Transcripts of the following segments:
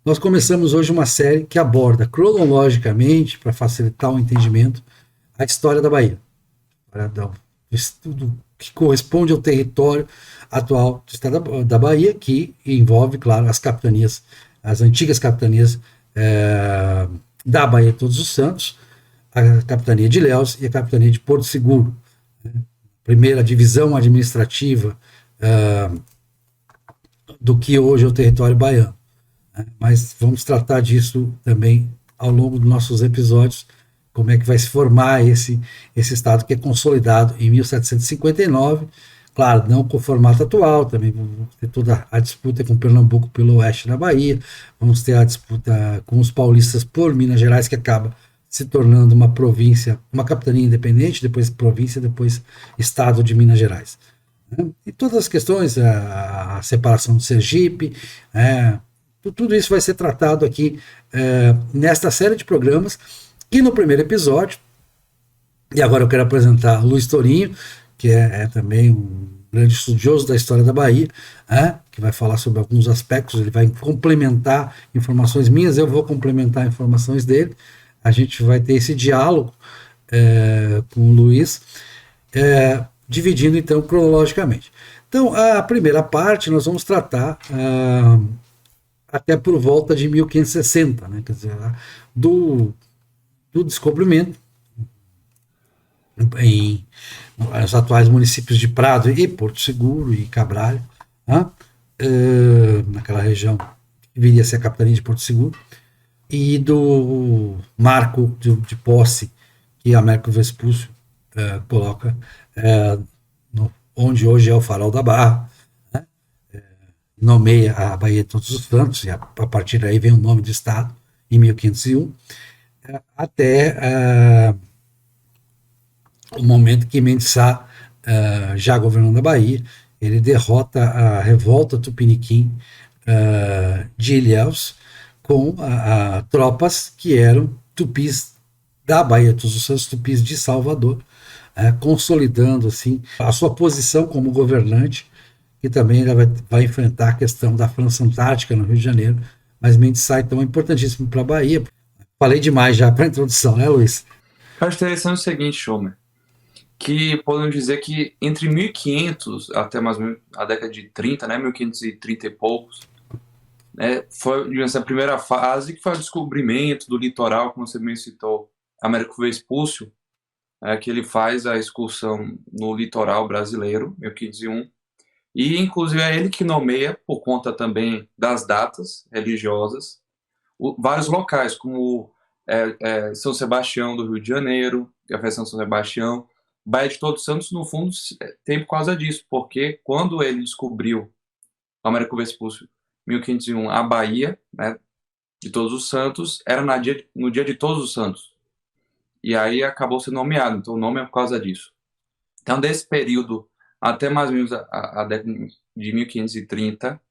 Nós começamos hoje uma série que aborda cronologicamente, para facilitar o entendimento, a história da Bahia. O estudo que corresponde ao território atual do estado da Bahia, que envolve, claro, as capitanias, as antigas capitanias da Bahia de Todos os Santos, a capitania de Ilhéus e a capitania de Porto Seguro. Primeira divisão administrativa do que hoje é o território baiano. Mas vamos tratar disso também ao longo dos nossos episódios, como é que vai se formar esse Estado que é consolidado em 1759, claro, não com o formato atual, também vamos ter toda a disputa com Pernambuco pelo oeste da Bahia, vamos ter a disputa com os paulistas por Minas Gerais, que acaba se tornando uma província, uma capitania independente, depois província, depois Estado de Minas Gerais. E todas as questões, a separação do Sergipe, tudo isso vai ser tratado aqui nesta série de programas. E no primeiro episódio, e agora eu quero apresentar Luiz Torinho, que é também um grande estudioso da história da Bahia, que vai falar sobre alguns aspectos, ele vai complementar informações minhas, eu vou complementar informações dele, a gente vai ter esse diálogo com o Luiz, dividindo então cronologicamente. Então, a primeira parte nós vamos tratar até por volta de 1560, né, quer dizer, do descobrimento em os atuais municípios de Prado e Porto Seguro e Cabralho, naquela região que viria a ser a capitania de Porto Seguro, e do marco de posse que Américo Vespúcio coloca onde hoje é o Farol da Barra, nomeia a Bahia de Todos os Santos, e a partir daí vem o nome do estado, em 1501, até o momento que Mendes Sá, já governando a Bahia, ele derrota a revolta tupiniquim de Ilhéus com tropas que eram tupis da Bahia de Todos os Santos, tupis de Salvador, consolidando assim a sua posição como governante, que também vai enfrentar a questão da França Antártica no Rio de Janeiro, mas Mendes Sá então é importantíssimo para a Bahia. Falei demais já para a introdução, né, Luiz? Eu acho interessante o seguinte, Schomer, que podemos dizer que entre 1500 até mais ou menos a década de 30, né, 1530 e poucos, né, foi essa primeira fase que foi o descobrimento do litoral, como você bem citou, Américo Vespúcio, que ele faz a excursão no litoral brasileiro, 1501, e inclusive é ele que nomeia, por conta também das datas religiosas, vários locais, como São Sebastião do Rio de Janeiro, a festa São Sebastião, Baía de Todos os Santos, no fundo, tem por causa disso, porque quando ele descobriu, Américo Vespúcio, 1501, a Bahia, né, de Todos os Santos, era no dia de Todos os Santos. E aí acabou sendo nomeado, então o nome é por causa disso. Então, desse período até mais ou menos a década de 1530,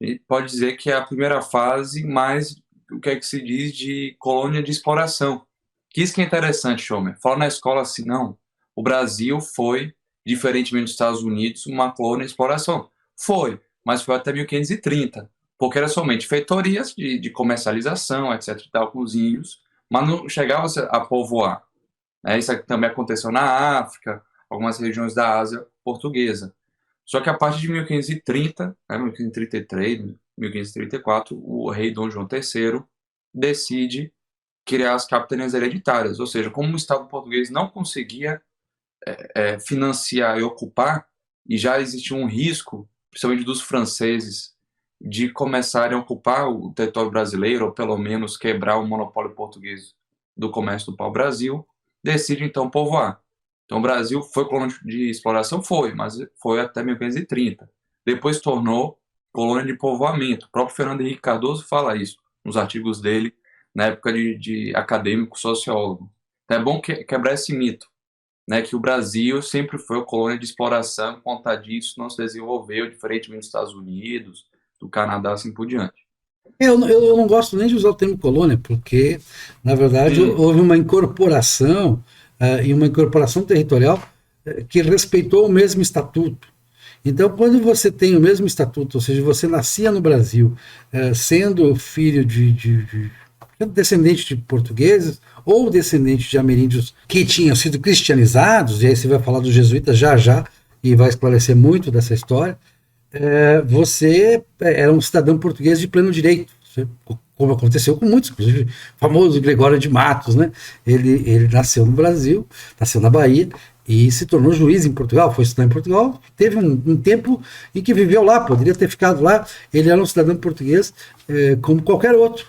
a gente pode dizer que é a primeira fase mais o que é que se diz de colônia de exploração. Que isso que é interessante, Schomer. Fala na escola assim, não, o Brasil foi, diferentemente dos Estados Unidos, uma colônia de exploração. Foi, mas foi até 1530, porque era somente feitorias de comercialização, etc, e tal, com os índios, mas não chegava a povoar. Isso também aconteceu na África, algumas regiões da Ásia portuguesa. Só que a partir de 1530, 1533, 1534, o rei Dom João III decide criar as capitanias hereditárias, ou seja, como o Estado português não conseguia financiar e ocupar, e já existia um risco, principalmente dos franceses, de começarem a ocupar o território brasileiro, ou pelo menos quebrar o monopólio português do comércio do pau-brasil, decide então povoar. Então o Brasil foi colônia de exploração? Foi, mas foi até 1530. Depois tornou colônia de povoamento. O próprio Fernando Henrique Cardoso fala isso nos artigos dele, na época de acadêmico sociólogo. Então é bom quebrar esse mito, né, que o Brasil sempre foi colônia de exploração, por conta disso não se desenvolveu, diferentemente dos Estados Unidos, do Canadá, assim por diante. Eu não gosto nem de usar o termo colônia, porque, na verdade, houve uma incorporação e uma incorporação territorial que respeitou o mesmo estatuto. Então, quando você tem o mesmo estatuto, ou seja, você nascia no Brasil, sendo filho descendente de portugueses ou descendente de ameríndios que tinham sido cristianizados, e aí você vai falar dos jesuítas já já, e vai esclarecer muito dessa história, você era um cidadão português de pleno direito, como aconteceu com muitos, inclusive o famoso Gregório de Matos, né? Ele nasceu no Brasil, nasceu na Bahia, e se tornou juiz em Portugal, foi estudar em Portugal, teve um tempo em que viveu lá, poderia ter ficado lá, ele era um cidadão português como qualquer outro.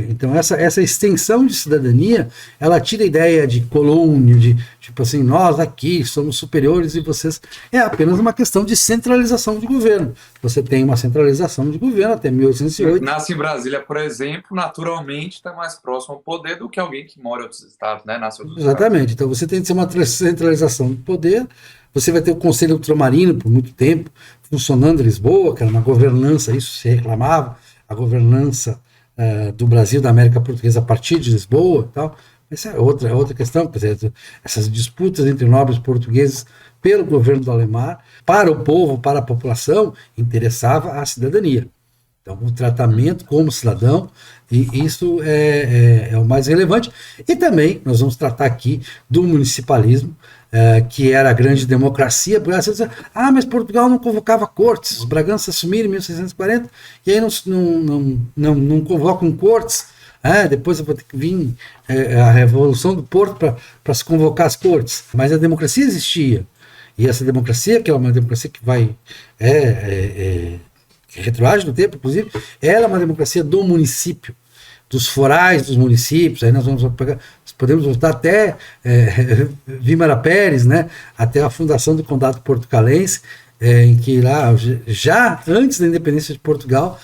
Então essa extensão de cidadania, ela tira a ideia de colônia, de tipo assim, nós aqui somos superiores e vocês, é apenas uma questão de centralização de governo. Você tem uma centralização de governo até 1808. Nasce em Brasília, por exemplo, naturalmente está mais próximo ao poder do que alguém que mora em outros estados, né? Nasce em outros Exatamente, então você tem que ter uma centralização do poder, você vai ter o Conselho Ultramarino por muito tempo, funcionando em Lisboa, que era uma governança, isso se reclamava, a governança do Brasil, da América Portuguesa a partir de Lisboa e tal. Essa é outra questão, quer dizer, essas disputas entre nobres portugueses pelo governo do Alemar, para o povo, para a população, interessava a cidadania. Então, o tratamento como cidadão, e isso é o mais relevante. E também, nós vamos tratar aqui do municipalismo, que era a grande democracia. Você diz, mas Portugal não convocava cortes, os Braganças assumiram em 1640, e aí não convocam cortes. Depois vai ter que vir a Revolução do Porto para se convocar as cortes. Mas a democracia existia. E essa democracia, que é uma democracia que vai que retroage no tempo, inclusive, ela é uma democracia do município, dos forais dos municípios. Aí nós podemos voltar até Vímara Pérez, né, até a fundação do Condado Portucalense, em que lá, já antes da independência de Portugal,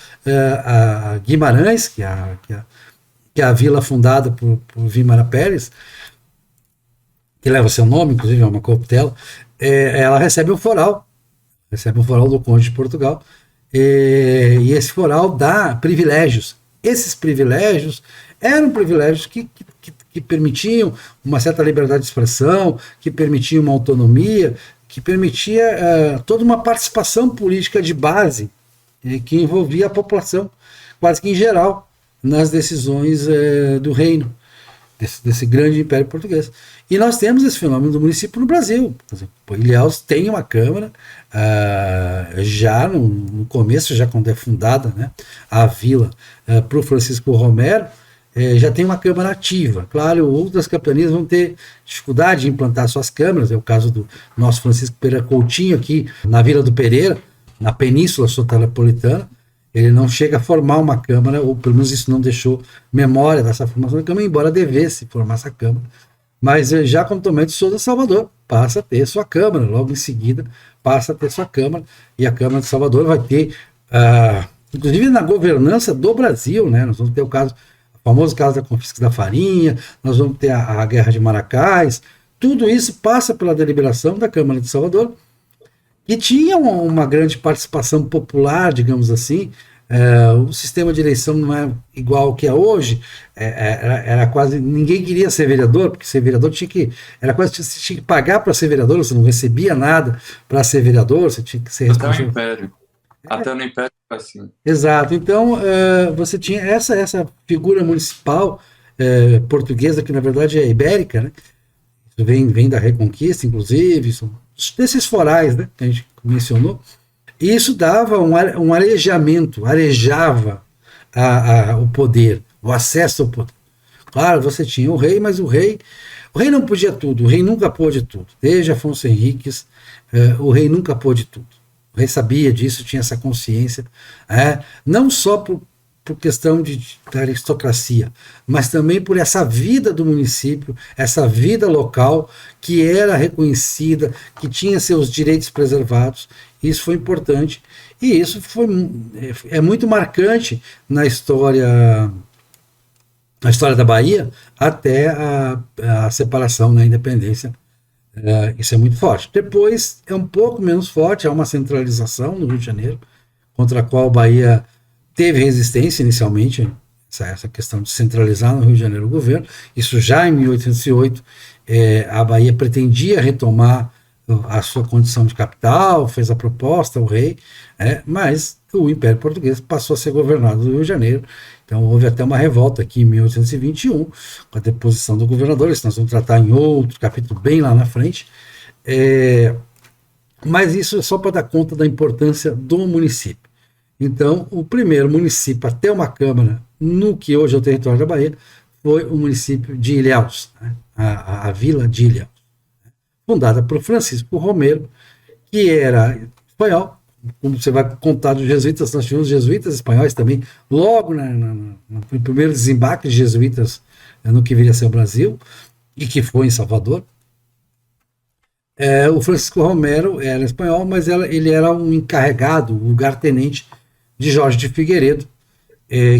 a Guimarães, que é a vila fundada por Vímara Pérez, que leva seu nome, inclusive é uma coquetela, ela recebe um foral do Conde de Portugal, e esse foral dá privilégios. Esses privilégios eram privilégios que permitiam uma certa liberdade de expressão, que permitiam uma autonomia, que permitia toda uma participação política de base que envolvia a população, quase que em geral, nas decisões do reino, desse grande império português. E nós temos esse fenômeno do município no Brasil. Ilhéus tem uma Câmara, já no começo, já quando é fundada, né, a vila para o Francisco Romero, já tem uma Câmara ativa. Claro, outras capitanias vão ter dificuldade de implantar suas câmaras, é o caso do nosso Francisco Pereira Coutinho, aqui na Vila do Pereira, na Península Soteropolitana. Ele não chega a formar uma Câmara, ou pelo menos isso não deixou memória dessa formação da Câmara, embora devesse formar essa Câmara. Mas já como Tomé de Souza, Salvador passa a ter sua Câmara, logo em seguida passa a ter sua Câmara, e a Câmara de Salvador vai ter, inclusive na governança do Brasil, né, nós vamos ter o famoso caso da confisca da farinha, nós vamos ter a Guerra de Maracás, tudo isso passa pela deliberação da Câmara de Salvador, que tinha uma grande participação popular, digamos assim. O sistema de eleição não é igual ao que é hoje, era quase, ninguém queria ser vereador, porque ser vereador você tinha que pagar para ser vereador, você não recebia nada para ser vereador, você tinha que ser responsável. Até no Império foi assim. Exato, então você tinha essa figura municipal portuguesa, que na verdade é ibérica, né? Isso vem da Reconquista, inclusive, desses forais, né, que a gente mencionou. E isso dava um arejamento, arejava o poder, o acesso ao poder. Claro, você tinha o rei, mas o rei não podia tudo, o rei nunca pôde tudo. Desde Afonso Henriques, o rei nunca pôde tudo. O rei sabia disso, tinha essa consciência, não só por questão da aristocracia, mas também por essa vida do município, essa vida local que era reconhecida, que tinha seus direitos preservados. Isso foi importante, e isso é muito marcante na história da Bahia até a separação, na independência. Isso é muito forte. Depois é um pouco menos forte, há uma centralização no Rio de Janeiro, contra a qual a Bahia teve resistência inicialmente, essa questão de centralizar no Rio de Janeiro o governo. Isso já em 1808, a Bahia pretendia retomar a sua condição de capital, fez a proposta ao rei, mas o Império Português passou a ser governado do Rio de Janeiro. Então houve até uma revolta aqui em 1821, com a deposição do governador. Isso nós vamos tratar em outro capítulo bem lá na frente. Mas isso é só para dar conta da importância do município. Então, o primeiro município a ter uma câmara no que hoje é o território da Bahia foi o município de Ilhéus, a vila de Ilhéus, fundada por Francisco Romero, que era espanhol. Como você vai contar dos jesuítas, nós tivemos jesuítas espanhóis também, logo no primeiro desembarque de jesuítas no que viria a ser o Brasil, e que foi em Salvador. O Francisco Romero era espanhol, mas ele era um encarregado, um lugar-tenente de Jorge de Figueiredo,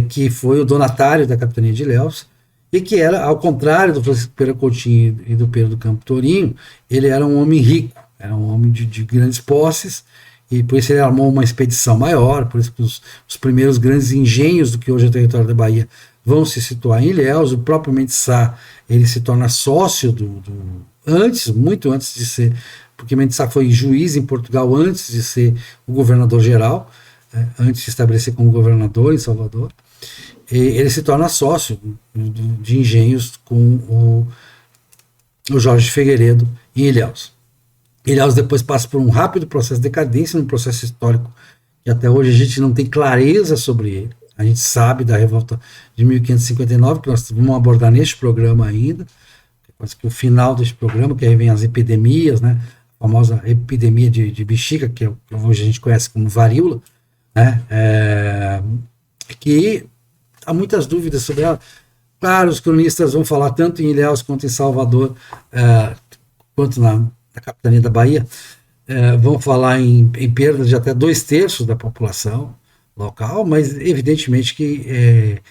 que foi o donatário da capitania de Ilhéus, e que era, ao contrário do Francisco Pereira Coutinho e do Pedro do Campo Tourinho, ele era um homem rico, era um homem de grandes posses, e por isso ele armou uma expedição maior, por isso que os primeiros grandes engenhos do que hoje é o território da Bahia vão se situar em Ilhéus. O próprio Mendes Sá, ele se torna sócio muito antes de ser, porque Mendes Sá foi juiz em Portugal antes de ser o governador-geral, antes de estabelecer como governador em Salvador. E ele se torna sócio de engenhos com o Jorge de Figueiredo em Ilhéus. Ilhéus depois passa por um rápido processo de decadência, um processo histórico que até hoje a gente não tem clareza sobre ele. A gente sabe da revolta de 1559, que nós vamos abordar neste programa ainda, quase que o final deste programa, que aí vem as epidemias, né? A famosa epidemia de bexiga, que hoje a gente conhece como varíola, que há muitas dúvidas sobre ela. Claro, os cronistas vão falar tanto em Ilhéus quanto em Salvador, quanto na capitania da Bahia, vão falar em perda de até 2/3 da população local, mas evidentemente que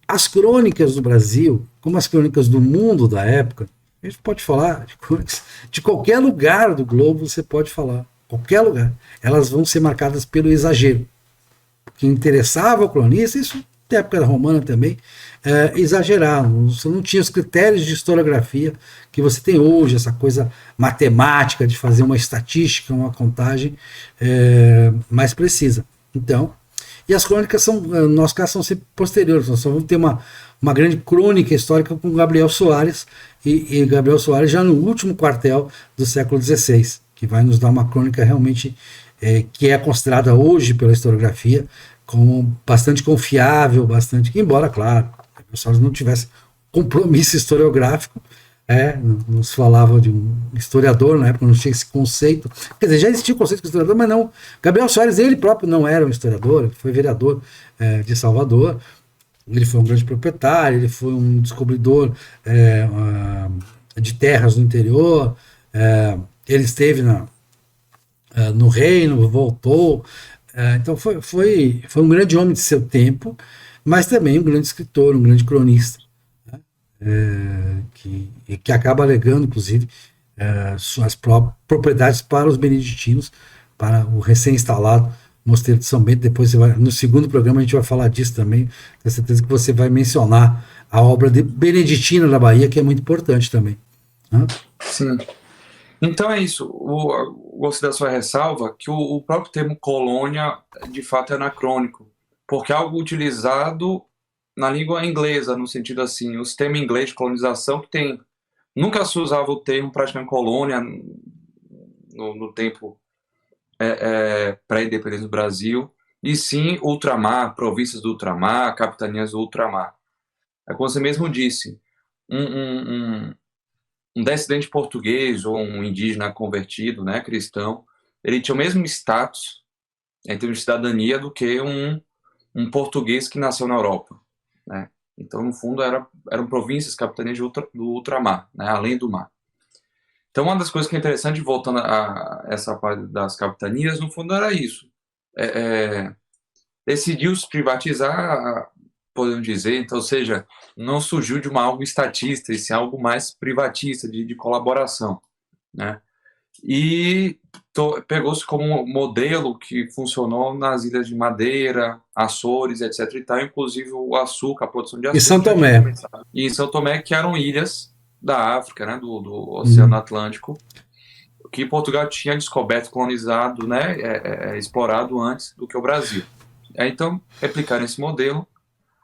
as crônicas do Brasil, como as crônicas do mundo da época, a gente pode falar de crônicas de qualquer lugar do globo, você pode falar, qualquer lugar, elas vão ser marcadas pelo exagero. O que interessava ao cronista, isso da época romana também, exagerar. Você não tinha os critérios de historiografia que você tem hoje, essa coisa matemática de fazer uma estatística, uma contagem mais precisa. Então, e as crônicas são, no nosso caso, são sempre posteriores. Nós só vamos ter uma grande crônica histórica com Gabriel Soares, e Gabriel Soares já no último quartel do século XVI, que vai nos dar uma crônica realmente que é considerada hoje pela historiografia como bastante confiável, embora, claro, Gabriel Soares não tivesse compromisso historiográfico, nos falava de um historiador, na época não tinha esse conceito, quer dizer, já existia o conceito de historiador, mas não, Gabriel Soares, ele próprio não era um historiador, ele foi vereador de Salvador, ele foi um grande proprietário, ele foi um descobridor de terras no interior, ele esteve no reino, voltou, então foi um grande homem de seu tempo, mas também um grande escritor, um grande cronista, que acaba alegando, inclusive, suas próprias propriedades para os beneditinos, para o recém-instalado Mosteiro de São Bento. Depois no segundo programa a gente vai falar disso também, tenho certeza que você vai mencionar a obra de Beneditina da Bahia, que é muito importante também. Sim. Então é isso, gostei da sua ressalva, que o próprio termo colônia, de fato, é anacrônico, porque é algo utilizado na língua inglesa, no sentido assim, o sistema inglês de colonização que nunca se usava o termo praticamente colônia no tempo pré-independência do Brasil, e sim ultramar, províncias do ultramar, capitanias do ultramar. É como você mesmo disse, um descendente português ou um indígena convertido, né, cristão, ele tinha o mesmo status em termos de cidadania do que um português que nasceu na Europa, né? Então, no fundo, eram províncias, capitanias do ultramar, né, além do mar. Então, uma das coisas que é interessante, voltando a essa parte das capitanias, no fundo era isso. Decidiu-se privatizar, podemos dizer, então, ou seja, não surgiu de algo estatista, esse algo mais privatista, de colaboração, né? E pegou-se como modelo que funcionou nas Ilhas de Madeira, Açores, etc. e tal, inclusive o açúcar, a produção de açúcar. E São Tomé. E São Tomé, que eram ilhas da África, né, do Oceano Atlântico, que Portugal tinha descoberto, colonizado, né, explorado antes do que o Brasil. Então, replicaram esse modelo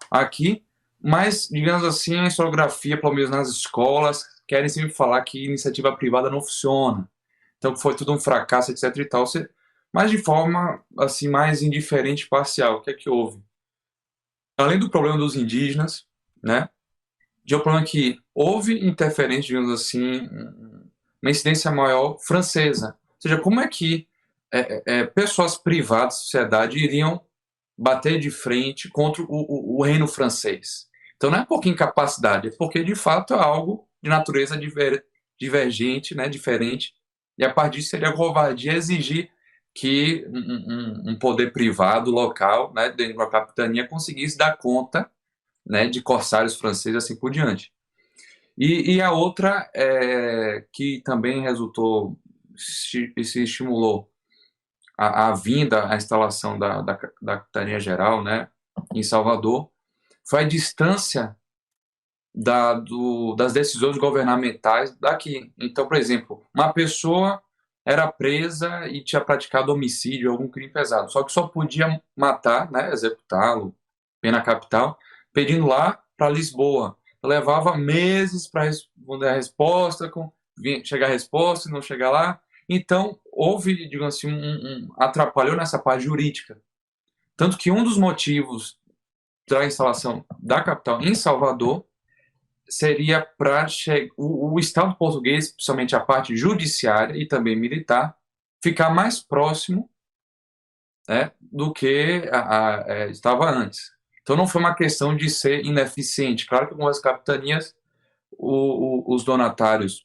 aqui, mas, digamos assim, a historiografia, pelo menos nas escolas, querem sempre falar que iniciativa privada não funciona. Então, foi tudo um fracasso, etc. e tal. Mas de forma assim, mais indiferente e parcial. O que é que houve? Além do problema dos indígenas, né, de um problema que houve interferência, digamos assim, uma incidência maior francesa. Ou seja, como é que pessoas privadas, sociedade, iriam bater de frente contra o reino francês? Então não é porque incapacidade, é porque de fato é algo de natureza divergente, né, diferente, e a partir disso seria covardia exigir que um poder privado local, né, dentro de uma capitania, conseguisse dar conta, né, de corsários franceses assim por diante. E a outra que também resultou, se estimulou a vinda, a instalação da Capitania Geral, né, em Salvador, foi a distância das decisões governamentais daqui. Então, por exemplo, uma pessoa era presa e tinha praticado homicídio, algum crime pesado, só que só podia matar, né, executá-lo, pena capital, pedindo lá para Lisboa. Levava meses para responder a resposta, chegar a resposta e não chegar lá. Então, houve, digamos assim, atrapalhou nessa parte jurídica. Tanto que um dos motivos da instalação da capital em Salvador seria para o Estado português, principalmente a parte judiciária e também militar, ficar mais próximo, né, do que estava antes. Então não foi uma questão de ser ineficiente. Claro que algumas capitanias, os donatários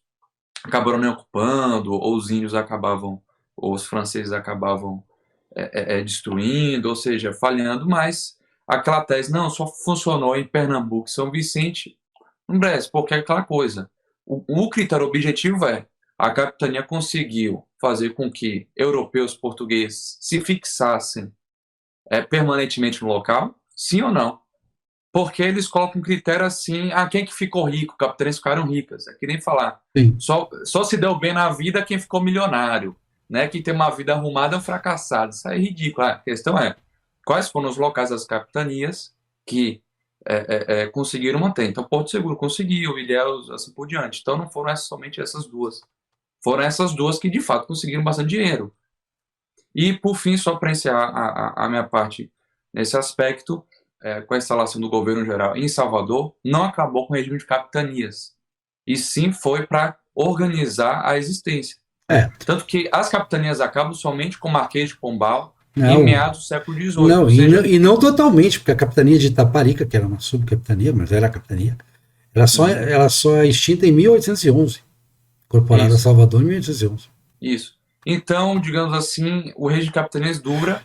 acabaram nem ocupando, ou os índios acabavam, ou os franceses acabavam destruindo, ou seja, falhando, mas aquela tese, não, só funcionou em Pernambuco e São Vicente, no Brasil, porque é aquela coisa. O critério objetivo a capitania conseguiu fazer com que europeus portugueses se fixassem permanentemente no local, sim ou não? Porque eles colocam um critério assim, quem que ficou rico? Capitanias ficaram ricas. É que nem falar. Só se deu bem na vida quem ficou milionário. Né? Quem tem uma vida arrumada é um fracassado. Isso é ridículo. A questão é, quais foram os locais das capitanias que conseguiram manter? Então, Porto Seguro conseguiu, Ilhéus, assim por diante. Então, não foram somente essas duas. Foram essas duas que, de fato, conseguiram bastante dinheiro. E, por fim, só para encerrar a minha parte nesse aspecto, com a instalação do governo geral em Salvador, não acabou com o regime de capitanias, e sim foi para organizar a existência. Tanto que as capitanias acabam somente com o Marquês de Pombal em meados do século XVIII. Não, e não totalmente, porque a capitania de Itaparica, que era uma subcapitania, mas era a capitania, ela só é extinta em 1811, incorporada a Salvador em 1811. Isso. Então, digamos assim, o regime de capitanias dura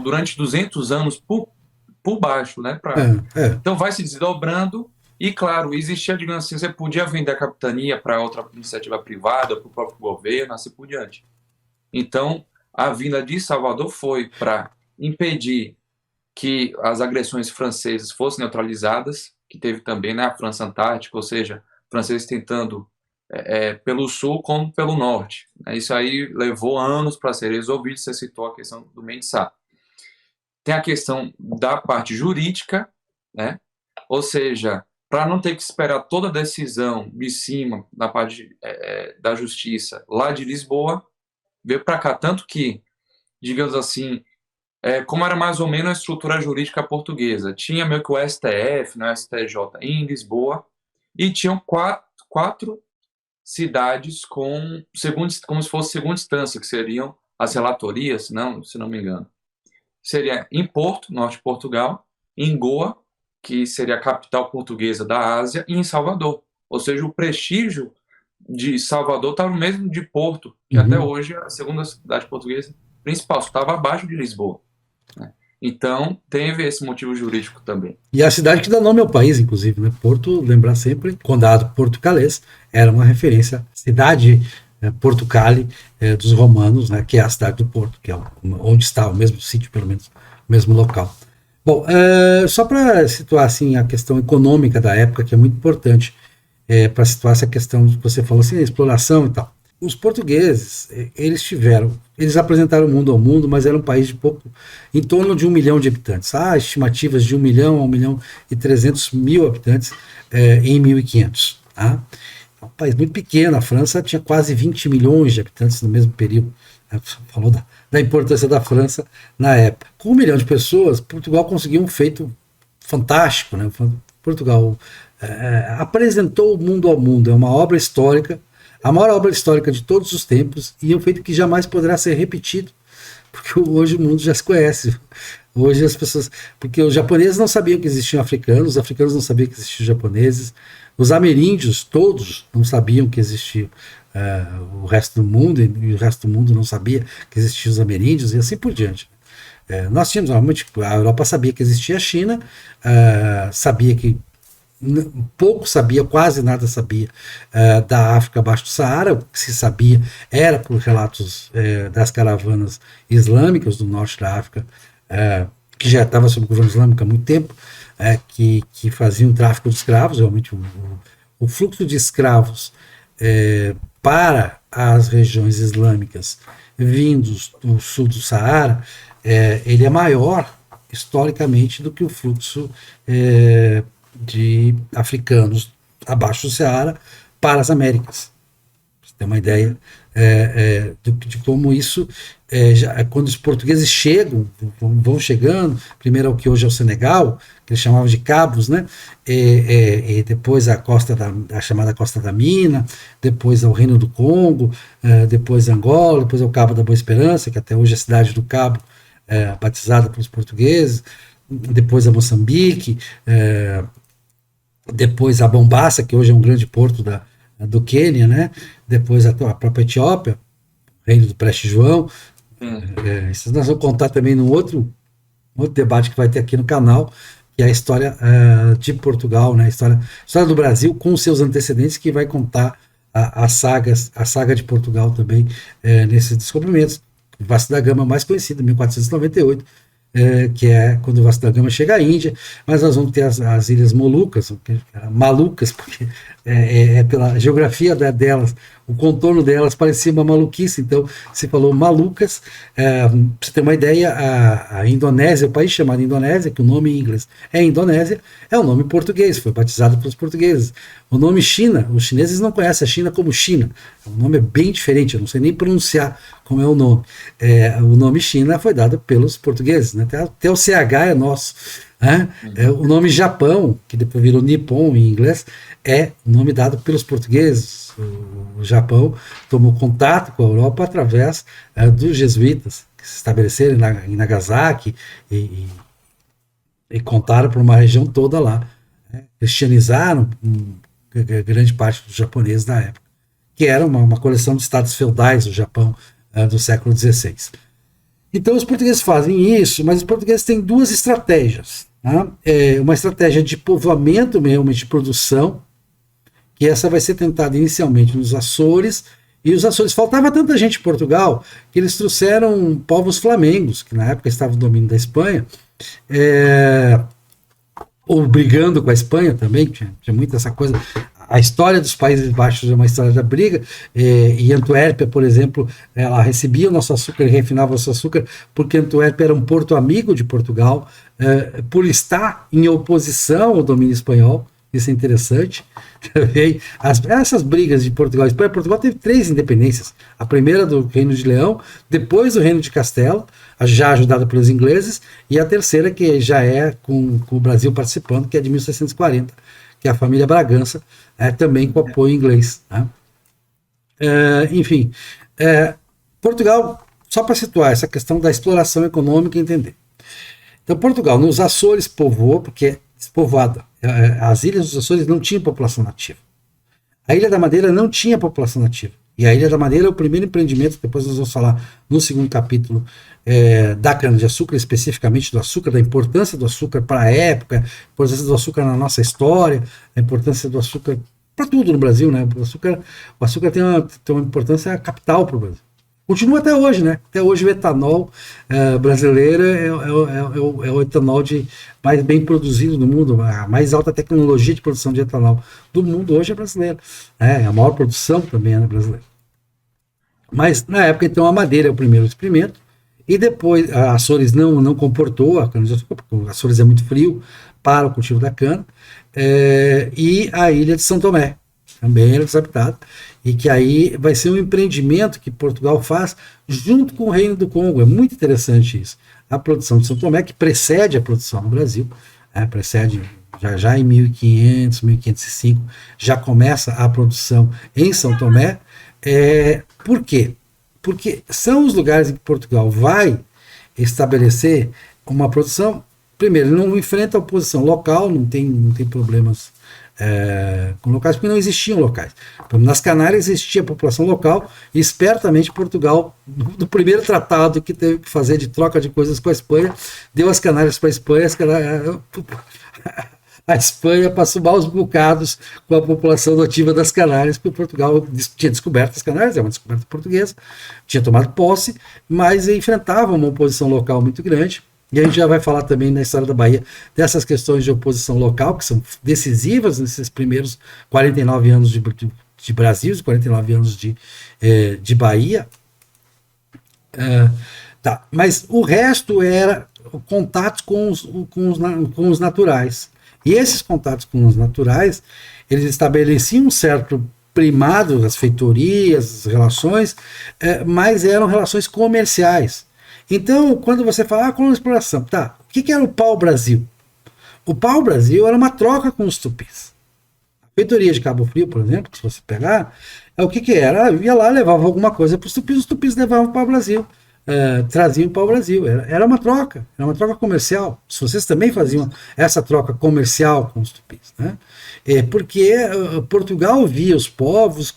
durante 200 anos por baixo, né? Então vai se desdobrando e, claro, existia, digamos assim, você podia vender a capitania para outra iniciativa privada, para o próprio governo, assim por diante. Então, a vinda de Salvador foi para impedir que as agressões francesas fossem neutralizadas, que teve também, né, a França Antártica, ou seja, franceses tentando pelo sul como pelo norte. Isso aí levou anos para ser resolvido. Você citou a questão do Mendes Sá. Tem a questão da parte jurídica, né? Ou seja, para não ter que esperar toda a decisão de cima da parte da justiça lá de Lisboa, veio para cá. Tanto que, digamos assim, como era mais ou menos a estrutura jurídica portuguesa, tinha meio que o STF, né, o STJ em Lisboa, e tinham quatro cidades como se fosse segunda instância, que seriam as relatorias, se não me engano. Seria em Porto, norte de Portugal, em Goa, que seria a capital portuguesa da Ásia, e em Salvador. Ou seja, o prestígio de Salvador estava no mesmo de Porto, que até hoje é a segunda cidade portuguesa principal, estava abaixo de Lisboa. Né? Então, teve esse motivo jurídico também. E a cidade que dá nome ao país, inclusive, né? Porto, lembrar sempre, condado portucalês, era uma referência, cidade Portucale dos romanos, né? Que é a cidade do Porto, que é onde está o mesmo sítio, pelo menos, o mesmo local. Bom, só para situar assim, a questão econômica da época, que é muito importante, para situar essa questão que você falou assim, a exploração e tal. os portugueses, eles apresentaram o mundo ao mundo, mas era um país de em torno de 1 milhão de habitantes. Há estimativas de 1 milhão a 1 milhão e 300 mil habitantes em 1500. Tá? É um país muito pequeno, a França tinha quase 20 milhões de habitantes no mesmo período. Falou da importância da França na época. Com 1 milhão de pessoas, Portugal conseguiu um feito fantástico. Né? Portugal apresentou o mundo ao mundo, é uma obra histórica, a maior obra histórica de todos os tempos, e é um feito que jamais poderá ser repetido, porque hoje o mundo já se conhece. Hoje as pessoas. Porque os japoneses não sabiam que existiam africanos, os africanos não sabiam que existiam japoneses, os ameríndios, todos, não sabiam que existia o resto do mundo, e o resto do mundo não sabia que existiam os ameríndios, e assim por diante. Nós tínhamos, realmente, a Europa sabia que existia a China, sabia que pouco sabia, quase nada sabia da África abaixo do Saara. O que se sabia era por relatos das caravanas islâmicas do norte da África, que já estava sob o governo islâmico há muito tempo, que faziam tráfico de escravos. Realmente o fluxo de escravos para as regiões islâmicas vindos do sul do Saara, ele é maior historicamente do que o fluxo de africanos abaixo do Saara para as Américas. Você tem uma ideia de como isso, quando os portugueses vão chegando, primeiro ao que hoje é o Senegal, que eles chamavam de Cabos, né? E depois a a chamada Costa da Mina, depois ao Reino do Congo, depois Angola, depois ao Cabo da Boa Esperança, que até hoje é a cidade do Cabo, batizada pelos portugueses, depois a Moçambique, depois a Bombaça, que hoje é um grande porto do Quênia, né? Depois a própria Etiópia, reino do Preste João. Isso nós vamos contar também num outro debate que vai ter aqui no canal, que é a história de Portugal, né? A história do Brasil com seus antecedentes, que vai contar a saga de Portugal também nesses descobrimentos. O Vasco da Gama mais conhecido, 1498, que é quando o Vasco da Gama chega à Índia, mas nós vamos ter as Ilhas Molucas, malucas, porque pela geografia delas, o contorno delas parecia uma maluquice, então se falou malucas. Para você ter uma ideia, a Indonésia, o país chamado Indonésia, que o nome em inglês é Indonésia, é um nome português, foi batizado pelos portugueses. O nome China, os chineses não conhecem a China como China, o nome é bem diferente, eu não sei nem pronunciar como é o nome. O nome China foi dado pelos portugueses, né? Até o CH é nosso. O nome Japão, que depois virou Nippon em inglês, é o nome dado pelos portugueses. O Japão tomou contato com a Europa através dos jesuítas, que se estabeleceram em Nagasaki e contaram para uma região toda lá. Cristianizaram grande parte dos japoneses da época, que era uma coleção de estados feudais do Japão do século XVI. Então os portugueses fazem isso, mas os portugueses têm duas estratégias. Uma estratégia de povoamento mesmo, de produção, que essa vai ser tentada inicialmente nos Açores, e os Açores, faltava tanta gente em Portugal, que eles trouxeram povos flamengos, que na época estavam no domínio da Espanha, ou brigando com a Espanha também, tinha muito essa coisa. A história dos Países Baixos é uma história da briga, e Antuérpia, por exemplo, ela recebia o nosso açúcar e refinava o nosso açúcar, porque Antuérpia era um porto amigo de Portugal, por estar em oposição ao domínio espanhol. Isso é interessante. Essas brigas de Portugal e Espanha, Portugal teve 3 independências. A primeira do Reino de Leão, depois do Reino de Castela, já ajudada pelos ingleses, e a terceira, que já é com o Brasil participando, que é de 1640, que é a família Bragança, também com apoio inglês. Né? Enfim, Portugal, só para situar essa questão da exploração econômica e entender. Então, Portugal, nos Açores, povoou, porque é despovoada. As ilhas dos Açores não tinham população nativa. A Ilha da Madeira não tinha população nativa. E a Ilha da Madeira é o primeiro empreendimento, depois nós vamos falar no segundo capítulo, da cana-de-açúcar, especificamente do açúcar, da importância do açúcar para a época, a importância do açúcar na nossa história, a importância do açúcar para tudo no Brasil, né? O açúcar tem uma importância capital para o Brasil. Continua até hoje, né? Até hoje o etanol brasileiro é o etanol mais bem produzido do mundo, a mais alta tecnologia de produção de etanol do mundo hoje é brasileira. A maior produção também é brasileira. Mas na época, então, a madeira é o primeiro experimento, e depois a Açores não comportou a cana-de-açúcar, porque o Açores é muito frio para o cultivo da cana, e a ilha de São Tomé, também era desabitada, e que aí vai ser um empreendimento que Portugal faz junto com o Reino do Congo. É muito interessante isso. A produção de São Tomé, que precede a produção no Brasil, precede já em 1500, 1505, já começa a produção em São Tomé. Por quê? Porque são os lugares em que Portugal vai estabelecer uma produção. Primeiro, ele não enfrenta a oposição local, não tem problemas com locais, porque não existiam locais. Nas Canárias existia a população local, e espertamente Portugal, no primeiro tratado que teve que fazer de troca de coisas com a Espanha, deu as Canárias para a Espanha, a Espanha passou maus bocados com a população nativa das Canárias, porque Portugal tinha descoberto as Canárias, é uma descoberta portuguesa, tinha tomado posse, mas enfrentava uma oposição local muito grande. E a gente já vai falar também na história da Bahia dessas questões de oposição local, que são decisivas nesses primeiros 49 anos de Brasil, 49 anos de Bahia. Tá. Mas o resto era contatos com os naturais. E esses contatos com os naturais, eles estabeleciam um certo primado, as feitorias, as relações, mas eram relações comerciais. Então, quando você fala colonização, exploração, tá, o que era o pau-brasil? O pau-brasil era uma troca com os tupis. A feitoria de Cabo Frio, por exemplo, se você pegar, o que era? Ia lá, levava alguma coisa para os tupis levavam para o Brasil, traziam para o Brasil. Era uma troca comercial. Se vocês também faziam essa troca comercial com os tupis, né? Porque Portugal via os povos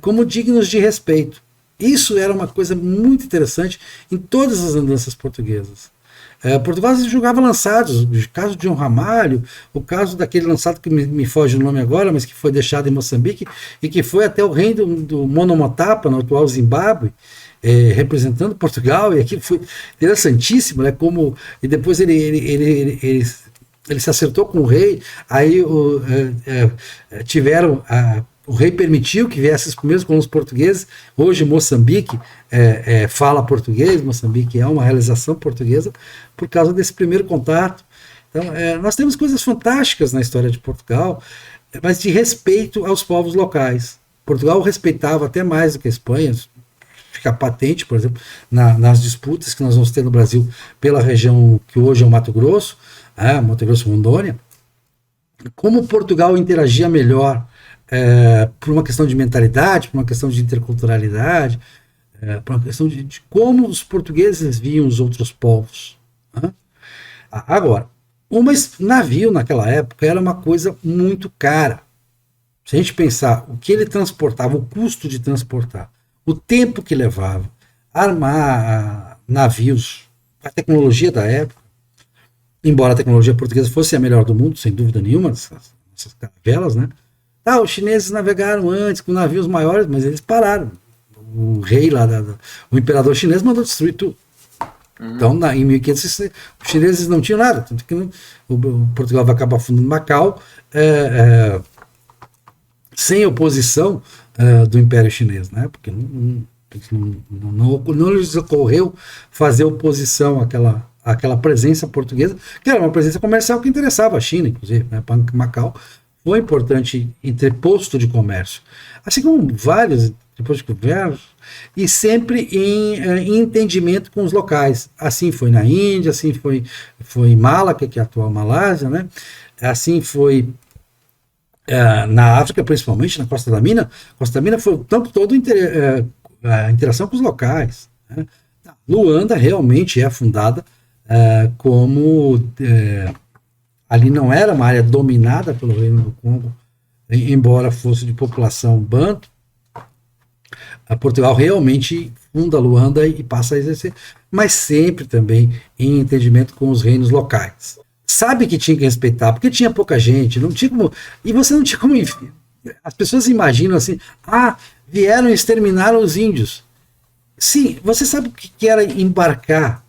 como dignos de respeito. Isso era uma coisa muito interessante em todas as andanças portuguesas. Portugal jogava lançados, o caso de João Ramalho, o caso daquele lançado que me foge o nome agora, mas que foi deixado em Moçambique e que foi até o reino do Monomotapa, no atual Zimbábue, representando Portugal, e aqui foi interessantíssimo, né, e depois ele se acertou com o rei, aí o rei permitiu que viessem os primeiros colonos portugueses. Hoje Moçambique fala português, Moçambique é uma realização portuguesa por causa desse primeiro contato. Então, nós temos coisas fantásticas na história de Portugal, mas de respeito aos povos locais. Portugal respeitava até mais do que a Espanha, fica patente, por exemplo, nas disputas que nós vamos ter no Brasil pela região que hoje é o Mato Grosso, Rondônia, como Portugal interagia melhor por uma questão de mentalidade, por uma questão de interculturalidade, por uma questão de como os portugueses viam os outros povos. Né? Agora, um navio naquela época era uma coisa muito cara. Se a gente pensar o que ele transportava, o custo de transportar, o tempo que levava, armar navios, a tecnologia da época, embora a tecnologia portuguesa fosse a melhor do mundo, sem dúvida nenhuma, essas caravelas, né? Os chineses navegaram antes com navios maiores, mas eles pararam. O rei lá, o imperador chinês mandou destruir tudo. Então, em 1500, os chineses não tinham nada. Tanto que o Portugal vai acabar fundando Macau sem oposição do Império Chinês, né? Porque não lhes ocorreu fazer oposição àquela presença portuguesa, que era uma presença comercial que interessava a China, inclusive, né? Macau foi importante entreposto de comércio, assim como vários entrepostos de comércio, e sempre em entendimento com os locais. Assim foi na Índia, assim foi em Malaca, que é a atual Malásia, né? Assim foi na África, principalmente na Costa da Mina. Costa da Mina foi o tempo todo a interação com os locais. Né? Luanda realmente é fundada como ali não era uma área dominada pelo Reino do Congo, embora fosse de população banto. A Portugal realmente funda Luanda e passa a exercer, mas sempre também em entendimento com os reinos locais. Sabe que tinha que respeitar, porque tinha pouca gente, não tinha como, e você não tinha como. As pessoas imaginam assim: vieram e exterminaram os índios. Sim, você sabe o que era embarcar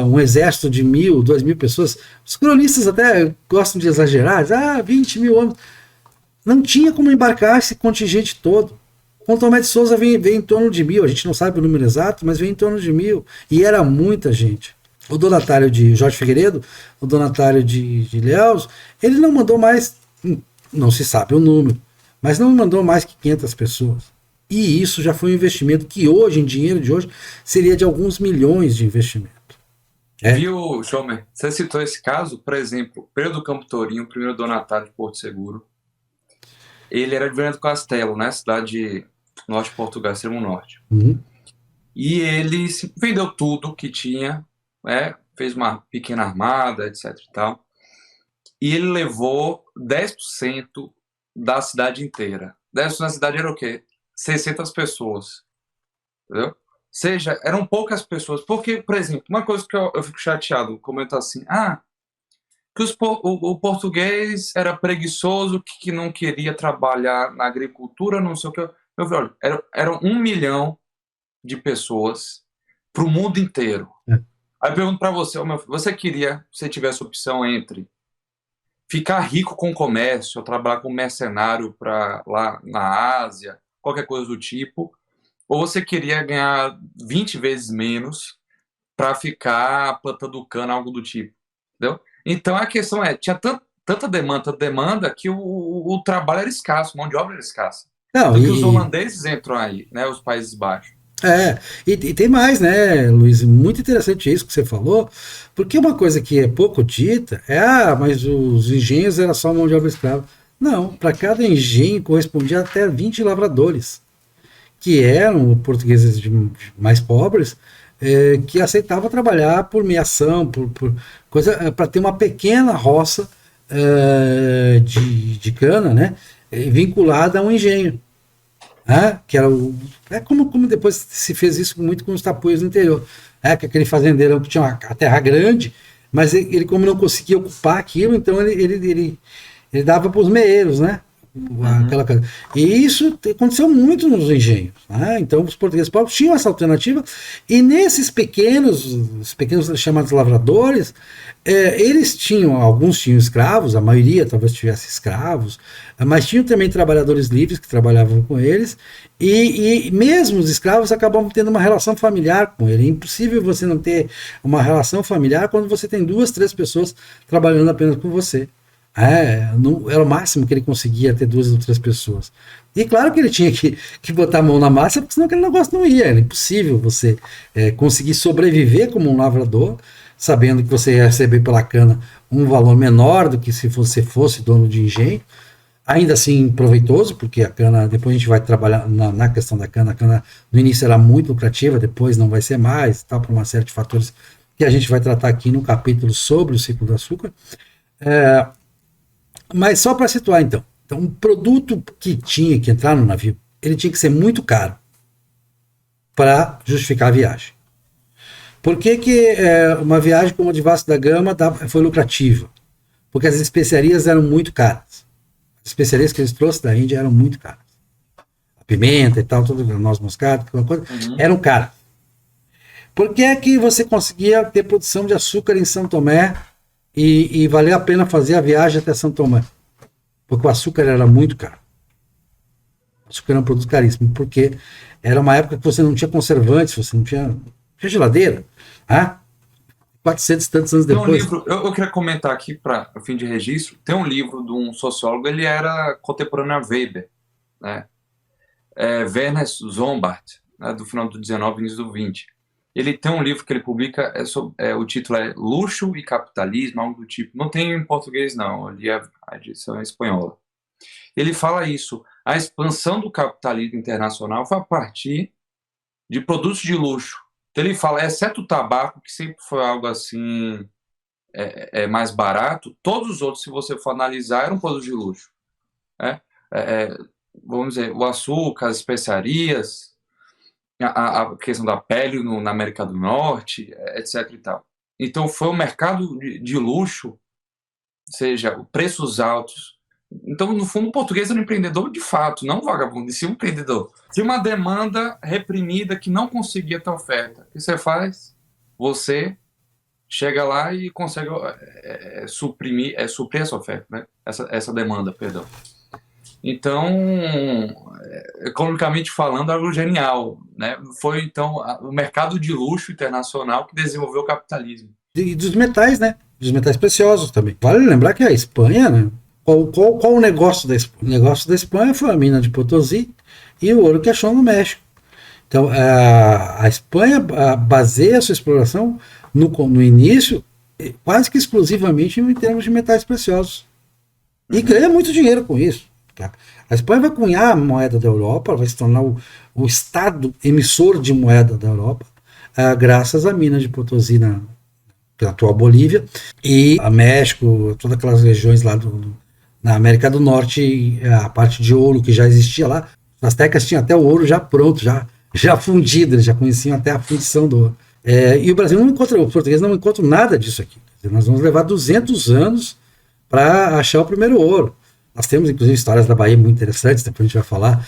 um exército de 1.000, 2.000 pessoas? Os cronistas até gostam de exagerar, 20 mil homens. Não tinha como embarcar esse contingente todo. São Tomé de Souza vem em torno de 1.000, a gente não sabe o número exato, mas vem em torno de 1.000. E era muita gente. O donatário de Jorge Figueiredo, o donatário de Ilhéus, ele não mandou mais, não se sabe o número, mas não mandou mais que 500 pessoas. E isso já foi um investimento que hoje, em dinheiro de hoje, seria de alguns milhões de investimento. Viu, Chomer? Você citou esse caso, por exemplo, Pedro do Campo Tourinho, o primeiro donatário de Porto Seguro. Ele era de Viana do Castelo, né? Cidade norte de Portugal, extremo norte. E ele vendeu tudo que tinha, né? Fez uma pequena armada, etc e tal. E ele levou 10% da cidade inteira. 10% da cidade era o quê? 600 pessoas. Entendeu? Ou seja, eram poucas pessoas. Porque, por exemplo, uma coisa que eu fico chateado, comento assim, que o português era preguiçoso, que não queria trabalhar na agricultura, não sei o que. Eu falei, olha, eram 1 milhão de pessoas para o mundo inteiro. Aí eu pergunto para você, você queria, se tivesse opção entre ficar rico com comércio, ou trabalhar como mercenário para lá na Ásia, qualquer coisa do tipo, ou você queria ganhar 20 vezes menos para ficar plantando cana, algo do tipo, entendeu? Então a questão tinha tanta demanda que o trabalho era escasso, a mão de obra era escassa. Não, Tanto que os holandeses entram aí, né, os Países Baixos. E tem mais, né, Luiz? Muito interessante isso que você falou, porque uma coisa que é pouco dita mas os engenhos era só mão de obra escrava. Não, para cada engenho correspondia até 20 lavradores, que eram portugueses mais pobres, que aceitavam trabalhar por meação, por coisa, para ter uma pequena roça de cana, né, vinculada a um engenho. Que era como depois se fez isso muito com os tapuios no interior, que aquele fazendeirão que tinha a terra grande, mas ele como não conseguia ocupar aquilo, então ele dava para os meeiros, né? Aquela coisa. E isso aconteceu muito nos engenhos, né? Então os portugueses pobres tinham essa alternativa, e nesses pequenos chamados lavradores, alguns tinham escravos, a maioria talvez tivesse escravos, mas tinham também trabalhadores livres que trabalhavam com eles, e mesmo os escravos acabavam tendo uma relação familiar com ele. É impossível você não ter uma relação familiar quando você tem 2, 3 pessoas trabalhando apenas com você. Era o máximo que ele conseguia ter 2 ou 3 pessoas. E claro que ele tinha que botar a mão na massa, porque senão aquele negócio não ia. Era impossível você conseguir sobreviver como um lavrador, sabendo que você ia receber pela cana um valor menor do que se você fosse dono de engenho. Ainda assim proveitoso, porque a cana, depois a gente vai trabalhar na questão da cana. A cana no início era muito lucrativa, depois não vai ser mais, por uma série de fatores que a gente vai tratar aqui no capítulo sobre o ciclo do açúcar. Mas só para situar então, um produto que tinha que entrar no navio, ele tinha que ser muito caro para justificar a viagem. Por que uma viagem como a de Vasco da Gama foi lucrativa? Porque as especiarias eram muito caras. As especiarias que eles trouxeram da Índia eram muito caras. A pimenta e tal, tudo, noz moscada, aquela coisa, eram caras. Por que é que você conseguia ter produção de açúcar em São Tomé e valeu a pena fazer a viagem até São Tomé? Porque o açúcar era muito caro. O açúcar era um produto caríssimo, porque era uma época que você não tinha conservantes, você não tinha geladeira. 400 e tantos anos depois. Tem um livro, eu queria comentar aqui, para fim de registro, tem um livro de um sociólogo, ele era contemporâneo a Weber, né? Werner Sombart, né, do final do 19 e início do 20. Ele tem um livro que ele publica, o título é Luxo e Capitalismo, algo do tipo. Não tem em português, não, ali é a edição espanhola. Ele fala isso, a expansão do capitalismo internacional foi a partir de produtos de luxo. Então ele fala, exceto o tabaco, que sempre foi algo assim mais barato, todos os outros, se você for analisar, eram produtos de luxo. Vamos dizer, o açúcar, as especiarias, a questão da pele na América do Norte, etc. e tal. Então foi um mercado de luxo, ou seja, preços altos. Então, no fundo, o português era um empreendedor de fato, não um vagabundo, sim um empreendedor. Tinha uma demanda reprimida que não conseguia ter oferta. O que você faz? Você chega lá e consegue suprir essa oferta, né? essa demanda, perdão. Então, economicamente falando, algo genial, né? Foi, então, o mercado de luxo internacional que desenvolveu o capitalismo. E dos metais, né? Dos metais preciosos também. Vale lembrar que a Espanha, né? Qual o negócio da Espanha? O negócio da Espanha foi a mina de Potosí e o ouro que achou no México. Então, a Espanha baseia a sua exploração no início quase que exclusivamente em termos de metais preciosos. E ganha muito dinheiro com isso. Tá? A Espanha vai cunhar a moeda da Europa, vai se tornar o Estado emissor de moeda da Europa, graças à mina de Potosí pela atual Bolívia, e a México, todas aquelas regiões lá na América do Norte, a parte de ouro que já existia lá. Os astecas tinham até o ouro já pronto, já fundido, eles já conheciam até a fundição do ouro. E o Brasil não encontra, os portugueses não encontram nada disso aqui. Nós vamos levar 200 anos para achar o primeiro ouro. Nós temos, inclusive, histórias da Bahia muito interessantes, depois a gente vai falar,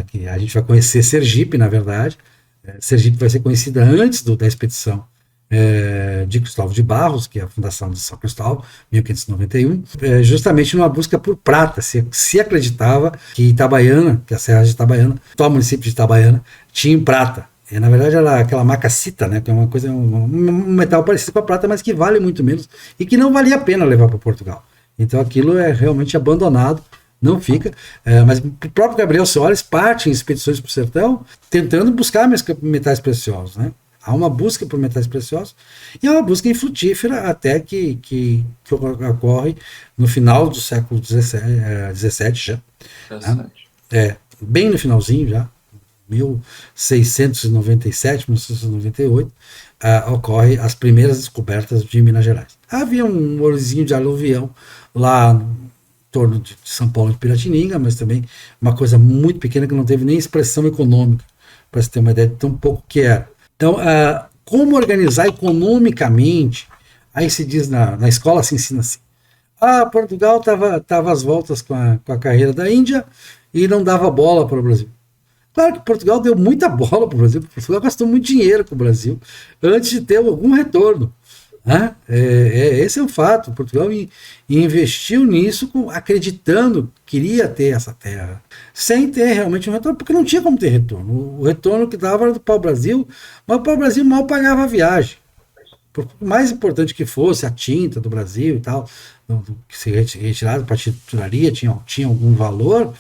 que a gente vai conhecer Sergipe, na verdade. Sergipe vai ser conhecida antes da expedição de Cristóvão de Barros, que é a fundação de São Cristóvão, 1591, justamente numa busca por prata. Se acreditava que Itabaiana, que a Serra de Itabaiana, o município de Itabaiana, tinha prata. Na verdade, era aquela macacita, né, que é uma coisa, um metal parecido com a prata, mas que vale muito menos e que não valia a pena levar para Portugal. Então aquilo é realmente abandonado, não fica. Mas o próprio Gabriel Soares parte em expedições para o sertão tentando buscar metais preciosos, né? Há uma busca por metais preciosos e há uma busca infrutífera até que ocorre no final do século XVII já. Né? Bem no finalzinho já, 1697, 1698, ocorre as primeiras descobertas de Minas Gerais. Havia um ourozinho de aluvião lá em torno de São Paulo de Piratininga, mas também uma coisa muito pequena que não teve nem expressão econômica, para se ter uma ideia de tão pouco que era. Então, como organizar economicamente? Aí se diz na escola, se ensina assim. Portugal estava às voltas com a carreira da Índia e não dava bola para o Brasil. Claro que Portugal deu muita bola para o Brasil, Portugal gastou muito dinheiro com o Brasil antes de ter algum retorno. Né? Esse é um fato. Portugal investiu nisso acreditando que queria ter essa terra, sem ter realmente um retorno, porque não tinha como ter retorno. O retorno que dava era do pau-brasil, mas o pau-brasil mal pagava a viagem. Por mais importante que fosse a tinta do Brasil e tal, que se retirado para a titularia tinha algum valor,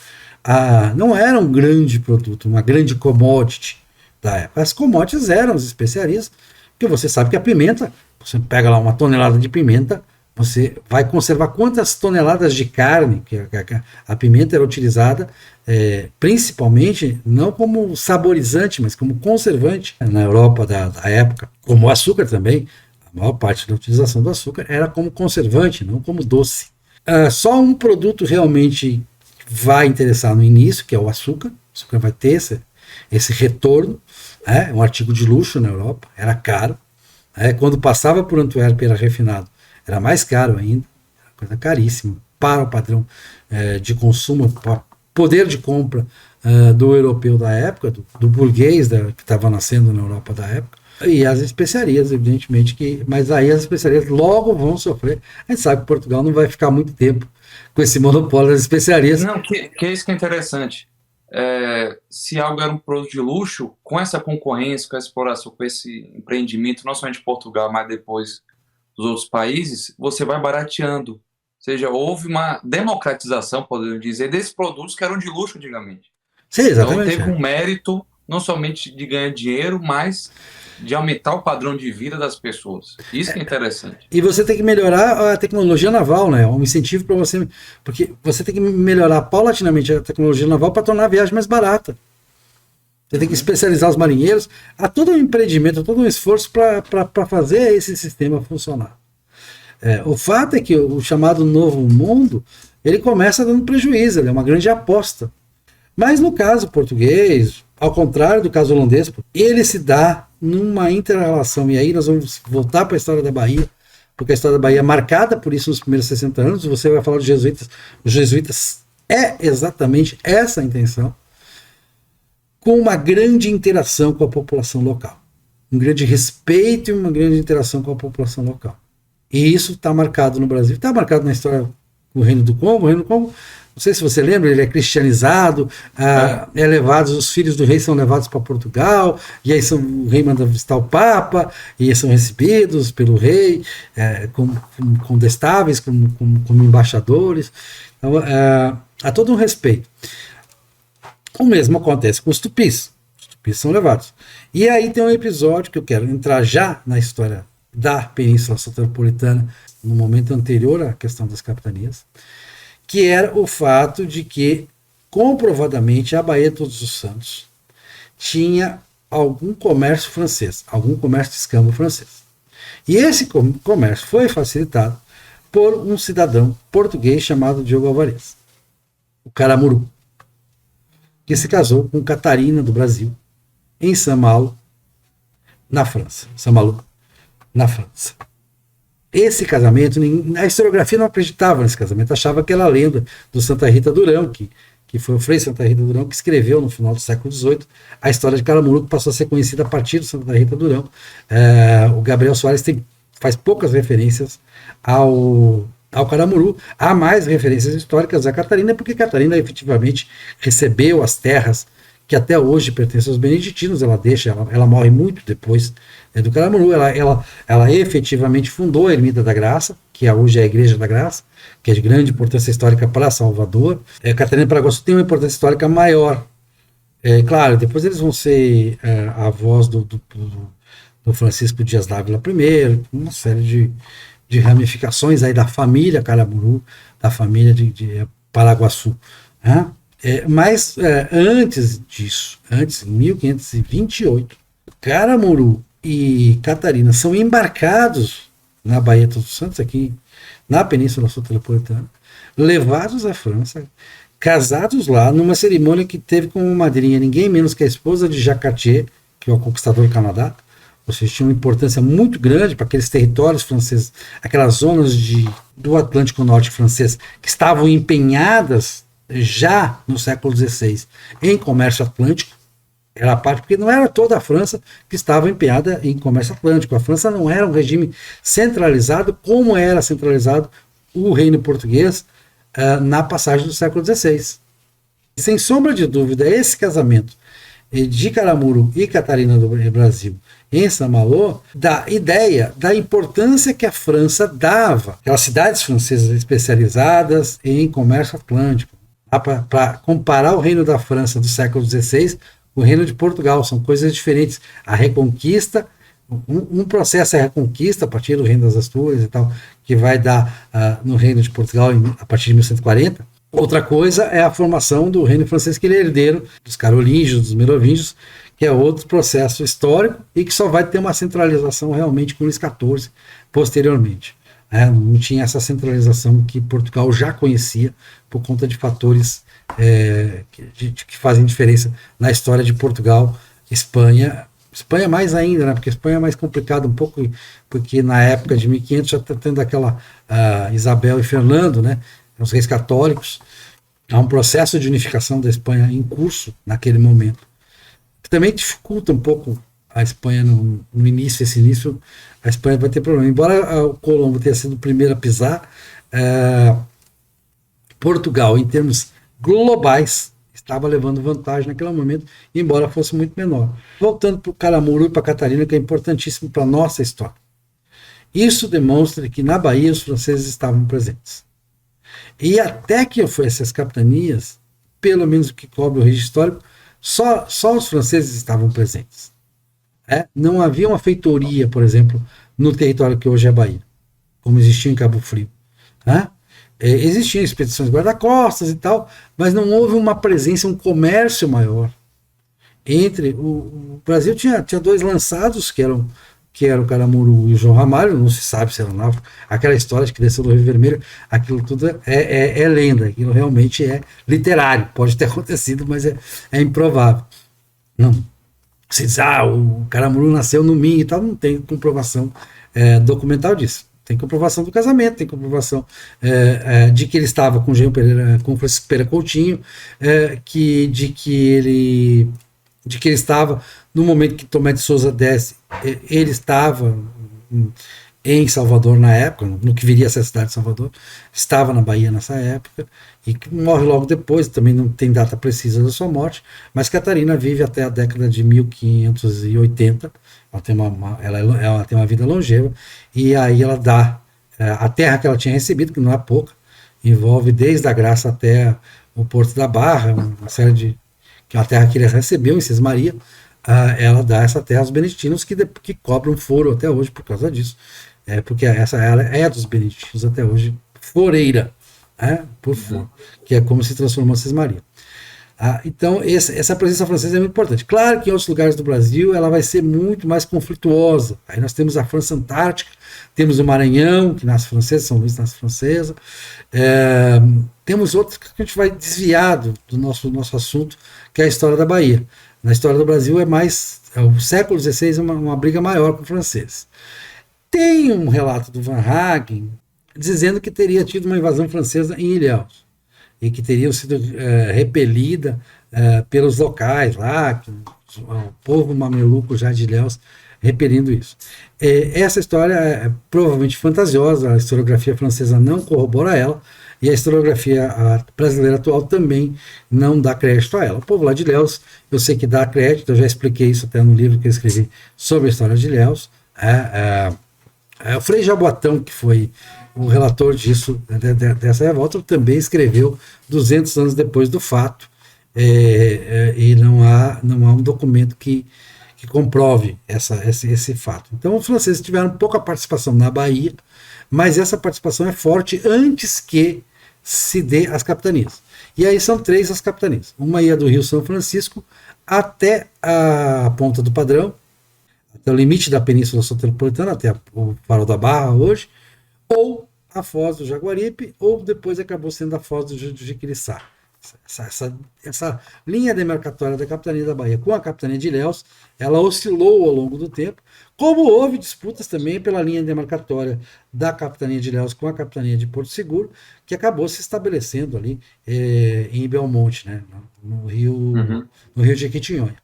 não era um grande produto, uma grande commodity da época. As commodities eram as especiarias, porque você sabe que a pimenta, você pega lá uma tonelada de pimenta, você vai conservar quantas toneladas de carne, que a pimenta era utilizada principalmente não como saborizante, mas como conservante na Europa da época, como o açúcar também. A maior parte da utilização do açúcar era como conservante, não como doce. Só um produto realmente vai interessar no início, que é o açúcar. O açúcar vai ter esse retorno. É um artigo de luxo na Europa, era caro. Quando passava por Antuérpia era refinado, era mais caro ainda, era coisa caríssima para o padrão de consumo, para poder de compra do europeu da época, do burguês que estava nascendo na Europa da época. E as especiarias, evidentemente, mas aí as especiarias logo vão sofrer. A gente sabe que Portugal não vai ficar muito tempo com esse monopólio das especiarias. Não, que é isso que é interessante. Se algo era um produto de luxo, com essa concorrência, com essa exploração, com esse empreendimento, não somente de Portugal, mas depois dos outros países, você vai barateando. Ou seja, houve uma democratização, podemos dizer, desses produtos que eram de luxo antigamente. Sim, exatamente. Então teve um mérito, não somente de ganhar dinheiro, mas de aumentar o padrão de vida das pessoas. Isso que é interessante. E você tem que melhorar a tecnologia naval, né? Um incentivo para você, porque você tem que melhorar paulatinamente a tecnologia naval para tornar a viagem mais barata. Você tem que especializar os marinheiros. Há todo um empreendimento, há todo um esforço para fazer esse sistema funcionar. O fato é que o chamado Novo Mundo, ele começa dando prejuízo, ele é uma grande aposta. Mas no caso português, ao contrário do caso holandês, ele se dá numa inter-relação. E aí nós vamos voltar para a história da Bahia, porque a história da Bahia é marcada por isso nos primeiros 60 anos. Você vai falar dos jesuítas. Os jesuítas é exatamente essa a intenção, com uma grande interação com a população local. Um grande respeito e uma grande interação com a população local. E isso está marcado no Brasil, está marcado na história o Reino do Congo. O Reino do Congo, não sei se você lembra, ele é cristianizado, os filhos do rei são levados para Portugal, e aí o rei manda visitar o Papa, e são recebidos pelo rei como condestáveis, como embaixadores. Então, há todo um respeito. O mesmo acontece com os tupis. Os tupis são levados. E aí tem um episódio que eu quero entrar já na história da Península Soteropolitana, no momento anterior à questão das capitanias, que era o fato de que, comprovadamente, a Baía de Todos os Santos tinha algum comércio francês, algum comércio de escambo francês. E esse comércio foi facilitado por um cidadão português chamado Diogo Alvarez, o Caramuru, que se casou com Catarina do Brasil, em Saint-Malo, na França. Saint-Malo, na França. Esse casamento, a historiografia não acreditava nesse casamento, achava que era a lenda do Santa Rita Durão, que foi o Frei Santa Rita Durão que escreveu no final do século XVIII a história de Caramuru, que passou a ser conhecida a partir do Santa Rita Durão. O Gabriel Soares faz poucas referências ao Caramuru. Há mais referências históricas a Catarina, porque Catarina efetivamente recebeu as terras que até hoje pertencem aos beneditinos. Ela morre muito depois do Caramuru. Ela efetivamente fundou a Ermida da Graça, que hoje é a Igreja da Graça, que é de grande importância histórica para Salvador. Catarina de Paraguaçu tem uma importância histórica maior. Claro, depois eles vão ser avós do Francisco Dias Dávila I, uma série de ramificações aí da família Caramuru, da família de Paraguaçu. Né? Mas antes disso, em 1528, Caramuru e Catarina são embarcados na Baía de Todos os Santos, aqui na Península Soteropolitana, levados à França, casados lá, numa cerimônia que teve como madrinha ninguém menos que a esposa de Jacques Cartier, que é o conquistador do Canadá. Ou seja, tinha uma importância muito grande para aqueles territórios franceses, aquelas zonas do Atlântico Norte francês que estavam empenhadas já no século XVI em comércio atlântico. Era a parte, porque não era toda a França que estava empenhada em comércio atlântico. A França não era um regime centralizado como era centralizado o reino português na passagem do século XVI. Sem sombra de dúvida, esse casamento de Caramuru e Catarina do Brasil em Saint-Malo dá ideia da importância que a França dava aquelas cidades francesas especializadas em comércio atlântico. Para comparar o reino da França do século XVI com o reino de Portugal, são coisas diferentes. A reconquista, um processo é a reconquista a partir do reino das Astúrias e tal, que vai dar no reino de Portugal a partir de 1140. Outra coisa é a formação do reino francês, que ele é herdeiro dos carolíngios, dos merovingios, que é outro processo histórico e que só vai ter uma centralização realmente com Luís XIV posteriormente. Não tinha essa centralização que Portugal já conhecia por conta de fatores que fazem diferença na história de Portugal. Espanha mais ainda, né? Porque a Espanha é mais complicado um pouco, porque na época de 1500 já está tendo aquela Isabel e Fernando, né? Os reis católicos. Há um processo de unificação da Espanha em curso naquele momento, que também dificulta um pouco a Espanha no início. Esse início a Espanha vai ter problema. Embora o Colombo tenha sido o primeiro a pisar, Portugal, em termos globais, estava levando vantagem naquele momento, embora fosse muito menor. Voltando para o Caramuru e para a Catarina, que é importantíssimo para a nossa história. Isso demonstra que na Bahia os franceses estavam presentes. E até que essas capitanias, pelo menos o que cobre o registro histórico, só os franceses estavam presentes. Não havia uma feitoria, por exemplo, no território que hoje é a Bahia, como existia em Cabo Frio. Existiam expedições guarda-costas e tal, mas não houve uma presença, um comércio maior. O Brasil tinha dois lançados, que eram o Caramuru e o João Ramalho, não se sabe se era nova. Aquela história de que desceu do Rio Vermelho, aquilo tudo é lenda, aquilo realmente é literário, pode ter acontecido, mas é improvável. Não. Se diz, o Caramuru nasceu no Minho e tal, não tem comprovação documental disso. Tem comprovação do casamento, tem comprovação de que ele estava com com Francisco Pereira Coutinho, de que ele estava, no momento que Tomé de Souza desce, ele estava em Salvador na época, no que viria a ser a cidade de Salvador, estava na Bahia nessa época, e que morre logo depois, também não tem data precisa da sua morte, mas Catarina vive até a década de 1580, ela tem uma vida longeva, e aí ela dá a terra que ela tinha recebido, que não é pouca, envolve desde a Graça até o Porto da Barra, uma série de que é uma terra que ele recebeu em Cismaria, ela dá essa terra aos beneditinos que cobram foro até hoje por causa disso. Porque essa área é dos beneditinos até hoje, foreira, por foro, que é como se transformou Cismaria. Então, essa presença francesa é muito importante. Claro que em outros lugares do Brasil ela vai ser muito mais conflituosa. Aí nós temos a França Antártica, temos o Maranhão, que nasce francesa, São Luís nasce francesa. Temos outros que a gente vai desviar do nosso assunto, que é a história da Bahia. Na história do Brasil o século XVI é uma briga maior com os franceses. Tem um relato do Van Hagen dizendo que teria tido uma invasão francesa em Ilhéus e que teriam sido repelida pelos locais lá, o povo mameluco já de Ilhéus repelindo isso. Essa história é provavelmente fantasiosa, a historiografia francesa não corrobora ela, e a historiografia brasileira atual também não dá crédito a ela. O povo lá de Ilhéus, eu sei que dá crédito, eu já expliquei isso até no livro que eu escrevi sobre a história de Ilhéus. O Frei Jaboatão, que foi o relator disso, dessa revolta, também escreveu 200 anos depois do fato, e não há um documento que comprove esse fato. Então, os franceses tiveram pouca participação na Bahia, mas essa participação é forte antes que se dê as capitanias. E aí são 3 as capitanias. Uma ia do Rio São Francisco até a Ponta do Padrão, até o limite da Península Soteropolitana, até o Farol da Barra hoje, ou a Foz do Jaguaribe, ou depois acabou sendo a Foz do Jiquiriçá. Essa linha demarcatória da capitania da Bahia com a capitania de Ilhéus, ela oscilou ao longo do tempo, como houve disputas também pela linha demarcatória da capitania de Ilhéus com a capitania de Porto Seguro, que acabou se estabelecendo ali em Belmonte, né, no Rio de Jequitinhonha.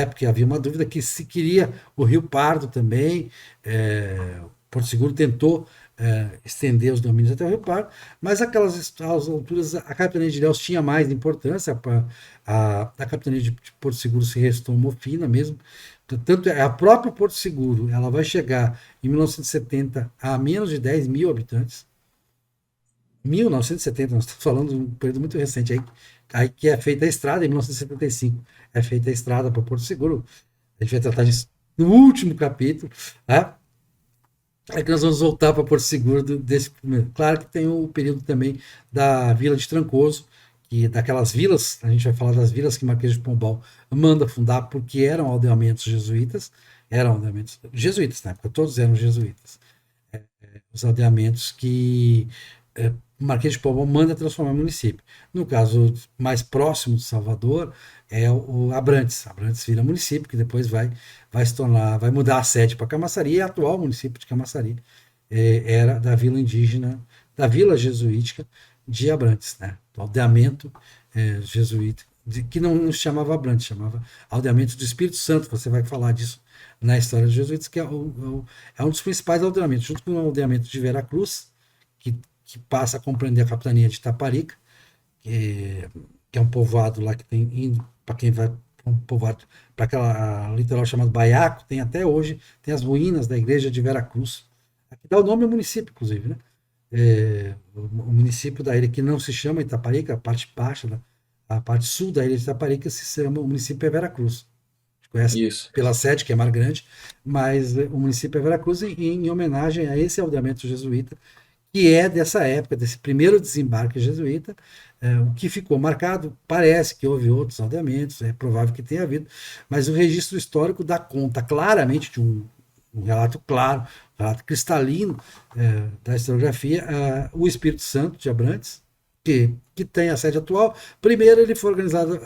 Porque havia uma dúvida que se queria o Rio Pardo também, Porto Seguro tentou estender os domínios até o Rio Pardo, mas às alturas a capitania de Ilhéus tinha mais importância, a capitania de Porto Seguro se restou mofina mesmo, tanto a própria Porto Seguro, ela vai chegar em 1970 a menos de 10 mil habitantes, 1970, nós estamos falando de um período muito recente, aí que é feita a estrada, em 1975 é feita a estrada para Porto Seguro, a gente vai tratar disso no último capítulo, é que nós vamos voltar para Porto Seguro desse primeiro. Claro que tem o período também da Vila de Trancoso, que daquelas vilas, a gente vai falar das vilas que Marquês de Pombal manda fundar, porque eram aldeamentos jesuítas, na época, todos eram jesuítas. Os aldeamentos que Marquês de Pombal manda transformar em município. No caso mais próximo de Salvador é o Abrantes. Abrantes vira município, que depois vai mudar a sede para Camaçari, e o atual município de Camaçari era da vila indígena, da vila jesuítica de Abrantes, né? O aldeamento jesuíta, que não se chamava Abrantes, chamava aldeamento do Espírito Santo. Você vai falar disso na história dos jesuítas, que é um dos principais aldeamentos, junto com o aldeamento de Veracruz, que passa a compreender a capitania de Itaparica, que é um povoado lá que tem, indo para quem vai para um povoado, para aquela litoral chamado Baiaco, tem até hoje, tem as ruínas da igreja de Veracruz. Aqui dá o nome ao município, inclusive, né? O município da ilha, que não se chama Itaparica, a parte baixa, a parte sul da ilha de Itaparica se chama, o município é Veracruz. Conhece isso pela sede, que é Mar Grande, mas o município é Veracruz em homenagem a esse aldeamento jesuíta, que é dessa época, desse primeiro desembarque jesuíta. O que ficou marcado, parece que houve outros aldeamentos, é provável que tenha havido, mas o registro histórico dá conta claramente de um relato claro, um relato cristalino da historiografia, o Espírito Santo de Abrantes, que tem a sede atual. Primeiro ele foi organizado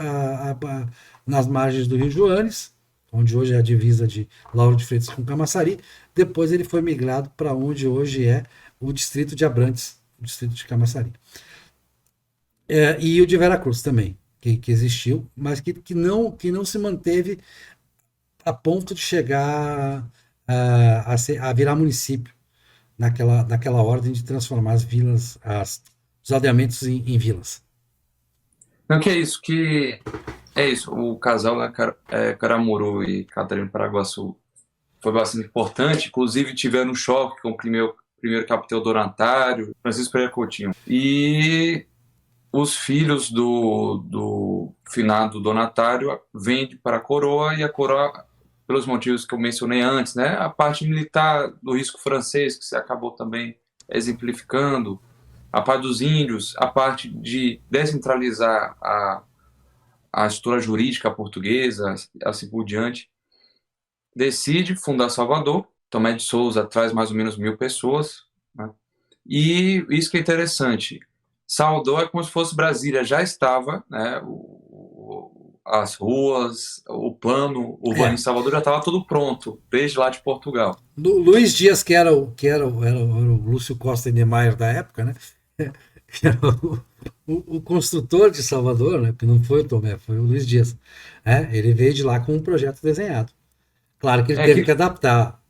nas margens do Rio Joanes, onde hoje é a divisa de Lauro de Freitas com Camaçari. Depois ele foi migrado para onde hoje é o distrito de Abrantes, o distrito de Camaçari. E o de Veracruz também, que existiu, mas que não se manteve a ponto de chegar a virar município. naquela ordem de transformar as vilas, os aldeamentos em vilas. Não, que é isso, o casal lá, Caramuru e Catarina Paraguaçu, foi bastante importante, inclusive tiveram um choque com o primeiro capitão Donatário, Francisco Pereira Coutinho. E os filhos do finado Donatário vendem para a coroa, e a coroa, pelos motivos que eu mencionei antes, né, a parte militar do risco francês, que se acabou também exemplificando, a parte dos índios, a parte de descentralizar a estrutura jurídica portuguesa, assim por diante, decide fundar Salvador. Tomé de Souza traz mais ou menos 1.000 pessoas, né? E isso que é interessante, Salvador é como se fosse Brasília, já estava, né, as ruas, o plano urbano em Salvador já estava tudo pronto, desde lá de Portugal. Luiz Dias, era o Lúcio Costa e Niemeyer da época, né? Que era o construtor de Salvador, né? Que não foi o Tomé, foi o Luiz Dias. Ele veio de lá com um projeto desenhado. Claro que ele teve que adaptar.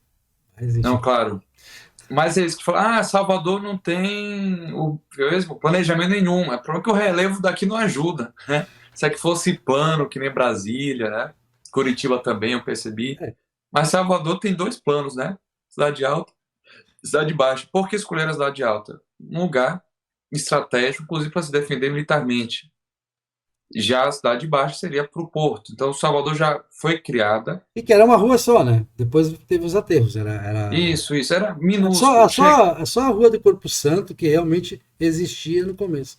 Mas, Não, enfim. claro. Mas é isso que fala, Salvador não tem o mesmo planejamento nenhum. É problema que o relevo daqui não ajuda, né? Se é que fosse plano, que nem Brasília, né? Curitiba também, eu percebi. Mas Salvador tem 2 planos, né? Cidade alta, cidade baixa. Por que escolher a cidade alta? Um lugar estratégico, inclusive para se defender militarmente. Já a cidade baixa seria para o porto. Então, Salvador já foi criada. E que era uma rua só, né? Depois teve os aterros. Isso, era É só, minúsculo. só a rua do Corpo Santo que realmente existia no começo.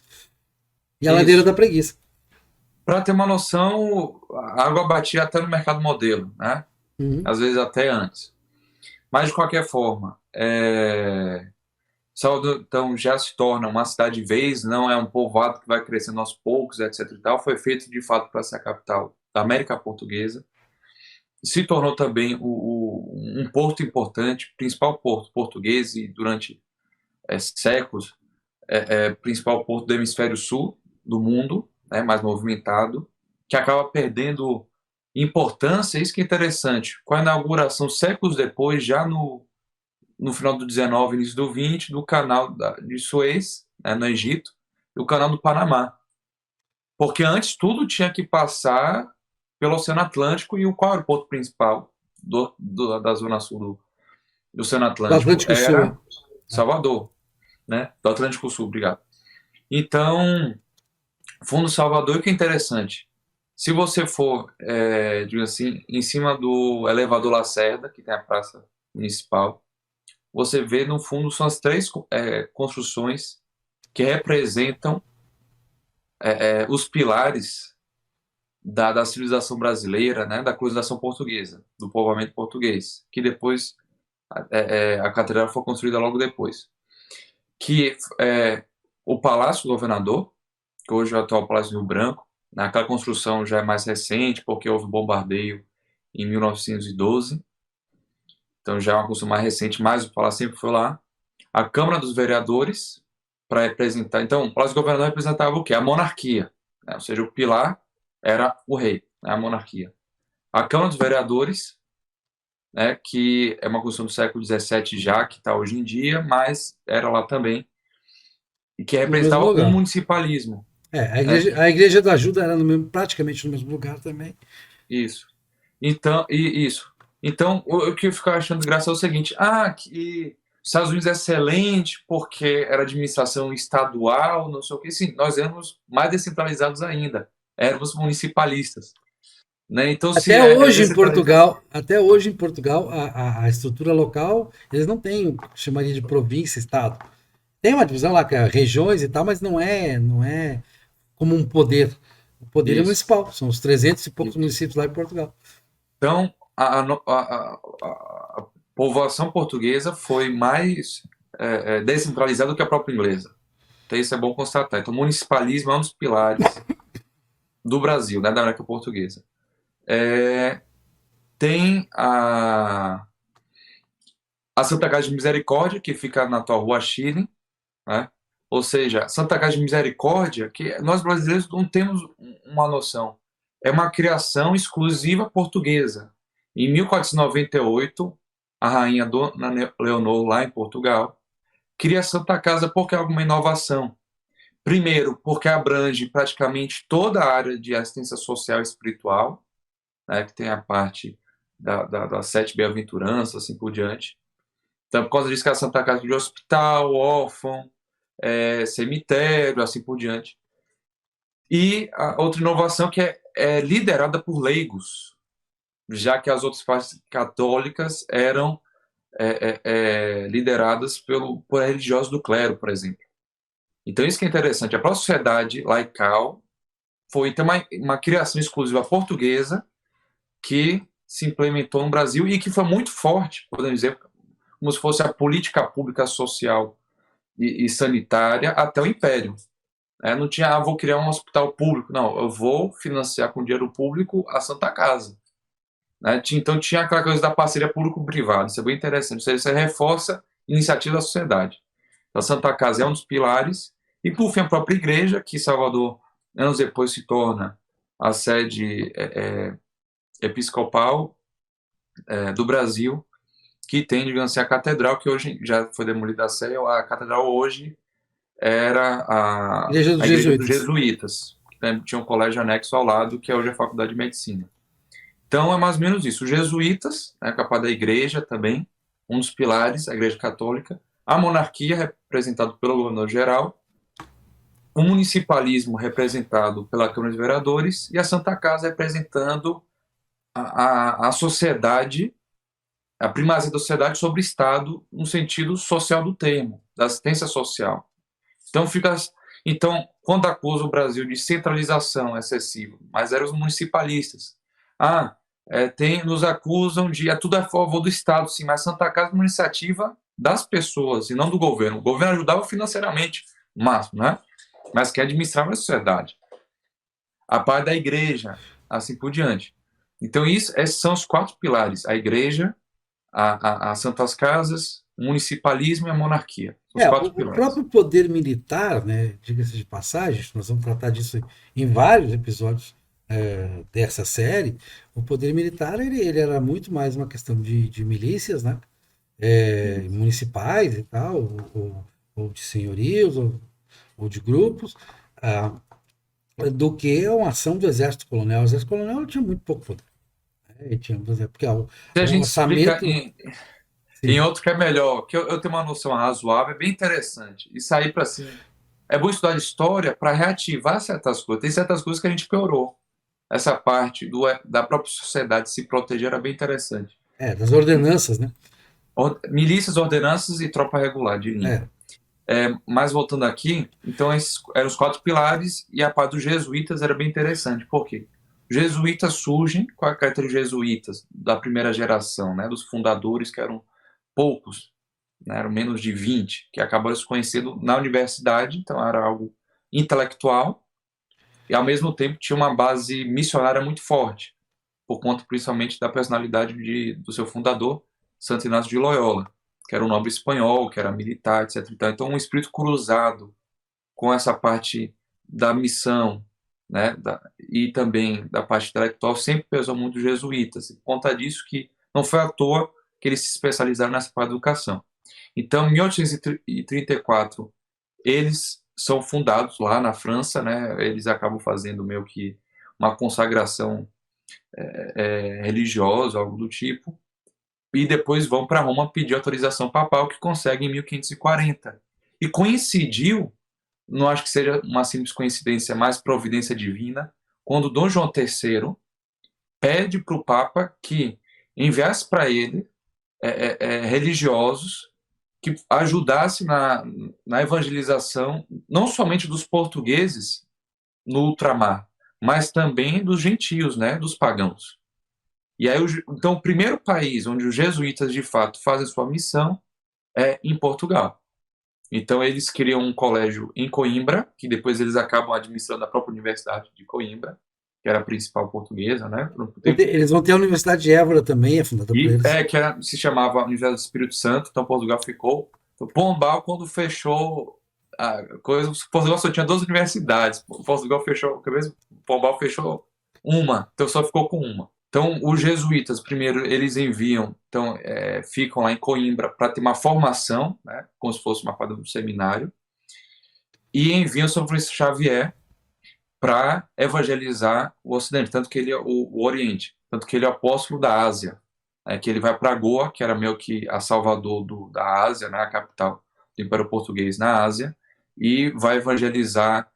E a ladeira Isso. da Preguiça. Para ter uma noção, a água batia até no mercado modelo, né? Às vezes até antes. Mas, de qualquer forma, Salvador então já se torna uma cidade de vez, não é um povoado que vai crescendo aos poucos, etc. e tal. Foi feito de fato para ser a capital da América Portuguesa. Se tornou também um porto importante, principal porto português, e durante séculos, principal porto do hemisfério sul do mundo, né, mais movimentado, que acaba perdendo importância. Isso que é interessante. Com a inauguração, séculos depois, já no final do 19, início do 20, do canal de Suez, né, no Egito, e o canal do Panamá. Porque antes tudo tinha que passar pelo Oceano Atlântico. E qual era o porto principal da zona sul do Oceano Atlântico? Atlântico Era Sul. Salvador, né? Do Atlântico Sul, obrigado. Então, Fundo Salvador, que é interessante. Se você for, digamos assim, em cima do elevador Lacerda, que tem a praça municipal, você vê no fundo são as 3 construções que representam os pilares da civilização brasileira, né, da colonização portuguesa, do povoamento português, que depois a catedral foi construída logo depois. Que o Palácio do Governador, que hoje é o atual Palácio do Rio Branco, né, aquela construção já é mais recente, porque houve bombardeio em 1912, então já é uma construção mais recente, mas o Palácio sempre foi lá. A Câmara dos Vereadores, para representar. Então, o Palácio do Governador representava o quê? A monarquia, né? Ou seja, o pilar era o rei, né? A monarquia. A Câmara dos Vereadores, né, que é uma construção do século XVII já, que está hoje em dia, mas era lá também, e que No mesmo representava o lugar. municipalismo. A igreja da Ajuda era praticamente no mesmo lugar também. Isso. Então, isso. Então, o que eu ficava achando graça é o seguinte: que os Estados Unidos é excelente porque era administração estadual, não sei o que. Sim, nós éramos mais descentralizados ainda, éramos municipalistas, né? Então, se Até hoje em descentralizado, Portugal, a estrutura local, eles não têm o que chamaria de província, estado. Tem uma divisão lá, que é regiões e tal, mas não é como um poder. O poder é isso. municipal, são os 300 e poucos Isso. municípios lá em Portugal. Então, a povoação portuguesa foi mais descentralizada do que a própria inglesa. Então, isso é bom constatar. Então, o municipalismo é um dos pilares do Brasil, né, da América Portuguesa. Tem a Santa Casa de Misericórdia, que fica na atual Rua Chile, né? Ou seja, Santa Casa de Misericórdia, que nós brasileiros não temos uma noção, é uma criação exclusiva portuguesa. Em 1498, a rainha Dona Leonor, lá em Portugal, cria a Santa Casa porque é alguma inovação. Primeiro, porque abrange praticamente toda a área de assistência social e espiritual, né, que tem a parte das sete bem-aventuranças, assim por diante. Então, por causa disso que a Santa Casa de hospital, órfão, cemitério, assim por diante. E a outra inovação que é liderada por leigos, já que as outras partes católicas eram lideradas por religiosos do clero, por exemplo. Então, isso que é interessante. A própria sociedade laical foi então, uma criação exclusiva portuguesa que se implementou no Brasil e que foi muito forte, podemos dizer, como se fosse a política pública social e sanitária até o Império. Não tinha, vou criar um hospital público. Não, eu vou financiar com dinheiro público a Santa Casa. Então tinha aquela coisa da parceria público-privada. Isso é bem interessante. Você reforça a iniciativa da sociedade. Então, a Santa Casa é um dos pilares. E, por fim, a própria igreja, que Salvador, anos depois, se torna a sede episcopal do Brasil, que tem, digamos assim, a catedral, que hoje já foi demolida a sé. A catedral hoje era Igreja dos a igreja dos Jesuítas. jesuítas, que tinha um colégio anexo ao lado, que é hoje a Faculdade de Medicina. Então é mais ou menos isso. Os jesuítas, capaz da igreja também, um dos pilares, a igreja católica, a monarquia, representado pelo governador-geral, o municipalismo, representado pela Câmara de Vereadores, e a Santa Casa, representando a sociedade, a primazia da sociedade sobre o Estado, no sentido social do termo, da assistência social. Então, quando acusa o Brasil de centralização excessiva, mas eram os municipalistas. Nos acusam de tudo a favor do Estado, sim, mas Santa Casa é uma iniciativa das pessoas e não do governo. O governo ajudava financeiramente, o máximo, né? Mas quem administrava a sociedade. A parte da igreja, assim por diante. Então, esses são os 4 pilares: a igreja, as santas casas, o municipalismo e a monarquia. Os 4 O pilares. próprio poder militar, né, diga-se de passagem, nós vamos tratar disso em vários episódios dessa série. O poder militar ele era muito mais uma questão de milícias, né, municipais e tal, ou de senhorios, ou de grupos, ah, do que uma ação do exército colonial. O exército colonial tinha muito pouco poder. Né, tinha, porque Se a o gente explica orçamento. em Sim. outro que é melhor, que eu tenho uma noção razoável, é bem interessante. Isso aí, para assim, é bom estudar história para reativar certas coisas. Tem certas coisas que a gente piorou. Essa parte da própria sociedade se proteger era bem interessante. Das ordenanças, né? Milícias, ordenanças e tropa regular de linha. É, Mas voltando aqui, então esses eram os 4 pilares e a parte dos jesuítas era bem interessante. Por quê? Os jesuítas surgem com a característica de jesuítas da primeira geração, né, dos fundadores, que eram poucos, né, eram menos de 20, que acabaram se conhecendo na universidade, então era algo intelectual, e ao mesmo tempo tinha uma base missionária muito forte, por conta principalmente da personalidade do seu fundador, Santo Inácio de Loyola, que era um nobre espanhol, que era militar, etc. Então, um espírito cruzado com essa parte da missão, né, e também da parte intelectual, sempre pesou muito os jesuítas. E por conta disso que não foi à toa que eles se especializaram nessa parte da educação. Então, em 1834, eles são fundados lá na França, né, eles acabam fazendo meio que uma consagração religiosa, algo do tipo, e depois vão para Roma pedir autorização papal, que conseguem em 1540. E coincidiu, não acho que seja uma simples coincidência, mas providência divina, quando Dom João III pede para o Papa que enviasse para ele religiosos que ajudassem na evangelização, não somente dos portugueses no ultramar, mas também dos gentios, né, dos pagãos. E aí, então, o primeiro país onde os jesuítas, de fato, fazem sua missão é em Portugal. Então, eles criam um colégio em Coimbra, que depois eles acabam administrando a própria Universidade de Coimbra, que era a principal portuguesa, né? eles vão ter a Universidade de Évora também, é fundada por eles. Que se chamava Universidade do Espírito Santo, então Portugal ficou. Então, Pombal, quando fechou a coisa, Portugal só tinha 2 universidades. Portugal fechou, Pombal fechou uma, então só ficou com uma. Então, os jesuítas, primeiro, eles enviam, então, ficam lá em Coimbra para ter uma formação, né, como se fosse uma quadra do seminário, e enviam São Francisco Xavier para evangelizar o Ocidente, tanto que ele é o Oriente, tanto que ele é o apóstolo da Ásia, que ele vai para Goa, que era meio que a Salvador da Ásia, né, a capital do Império Português na Ásia, e vai evangelizar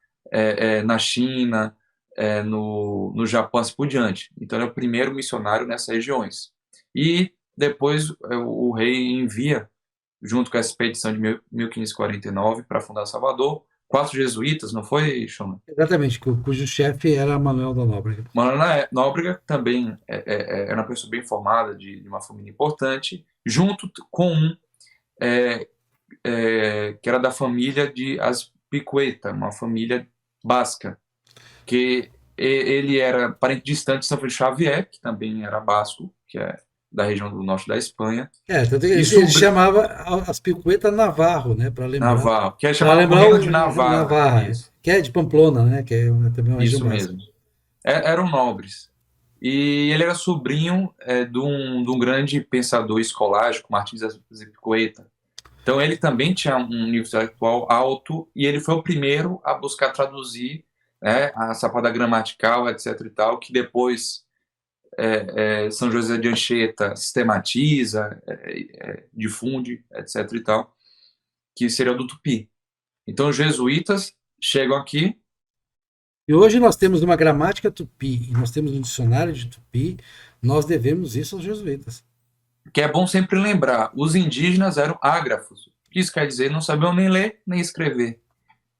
na China, no Japão, assim por diante. Então ele é o primeiro missionário nessas regiões. E depois o rei envia, junto com a expedição de 1549 para fundar Salvador, 4 jesuítas, não foi, Choma? Exatamente, cujo chefe era Manuel da Nóbrega. Manuel Nóbrega também era uma pessoa bem formada, de uma família importante, junto com um que era da família de Azpilicueta, uma família basca, que ele era parente distante de São Francisco Xavier, que também era basco, que é da região do norte da Espanha, Tanto que e ele chamava as Picueta Navarro, né, Navarro, que é para chamado lembrar Reino o de Navarra, Navarra, isso, que é de Pamplona, né, que é também uma região isso basca. mesmo. Eram nobres. E ele era sobrinho de um grande pensador escolástico, Martins Azpilicueta. Então ele também tinha um nível intelectual alto e ele foi o primeiro a buscar traduzir, né, a Sagrada Gramatical, etc. e tal, que depois São José de Anchieta sistematiza, difunde, etc. e tal, que seria o do Tupi. Então os jesuítas chegam aqui. E hoje nós temos uma gramática tupi e nós temos um dicionário de tupi, nós devemos isso aos jesuítas. Que é bom sempre lembrar, os indígenas eram ágrafos. Isso quer dizer, não sabiam nem ler nem escrever.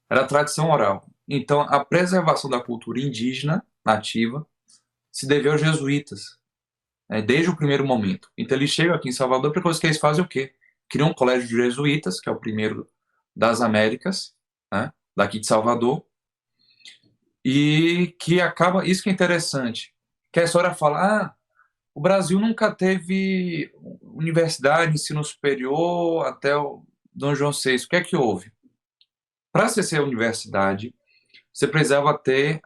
Era tradição oral. Então, a preservação da cultura indígena nativa se deveu aos jesuítas, desde o primeiro momento. Então, eles chegam aqui em Salvador, a primeira coisa que eles fazem é o quê? Criam um colégio de jesuítas, que é o primeiro das Américas, né, daqui de Salvador, e que acaba, isso que é interessante, que a história fala, o Brasil nunca teve universidade, ensino superior, até o Dom João VI. O que é que houve? Para você ser universidade, você precisava ter,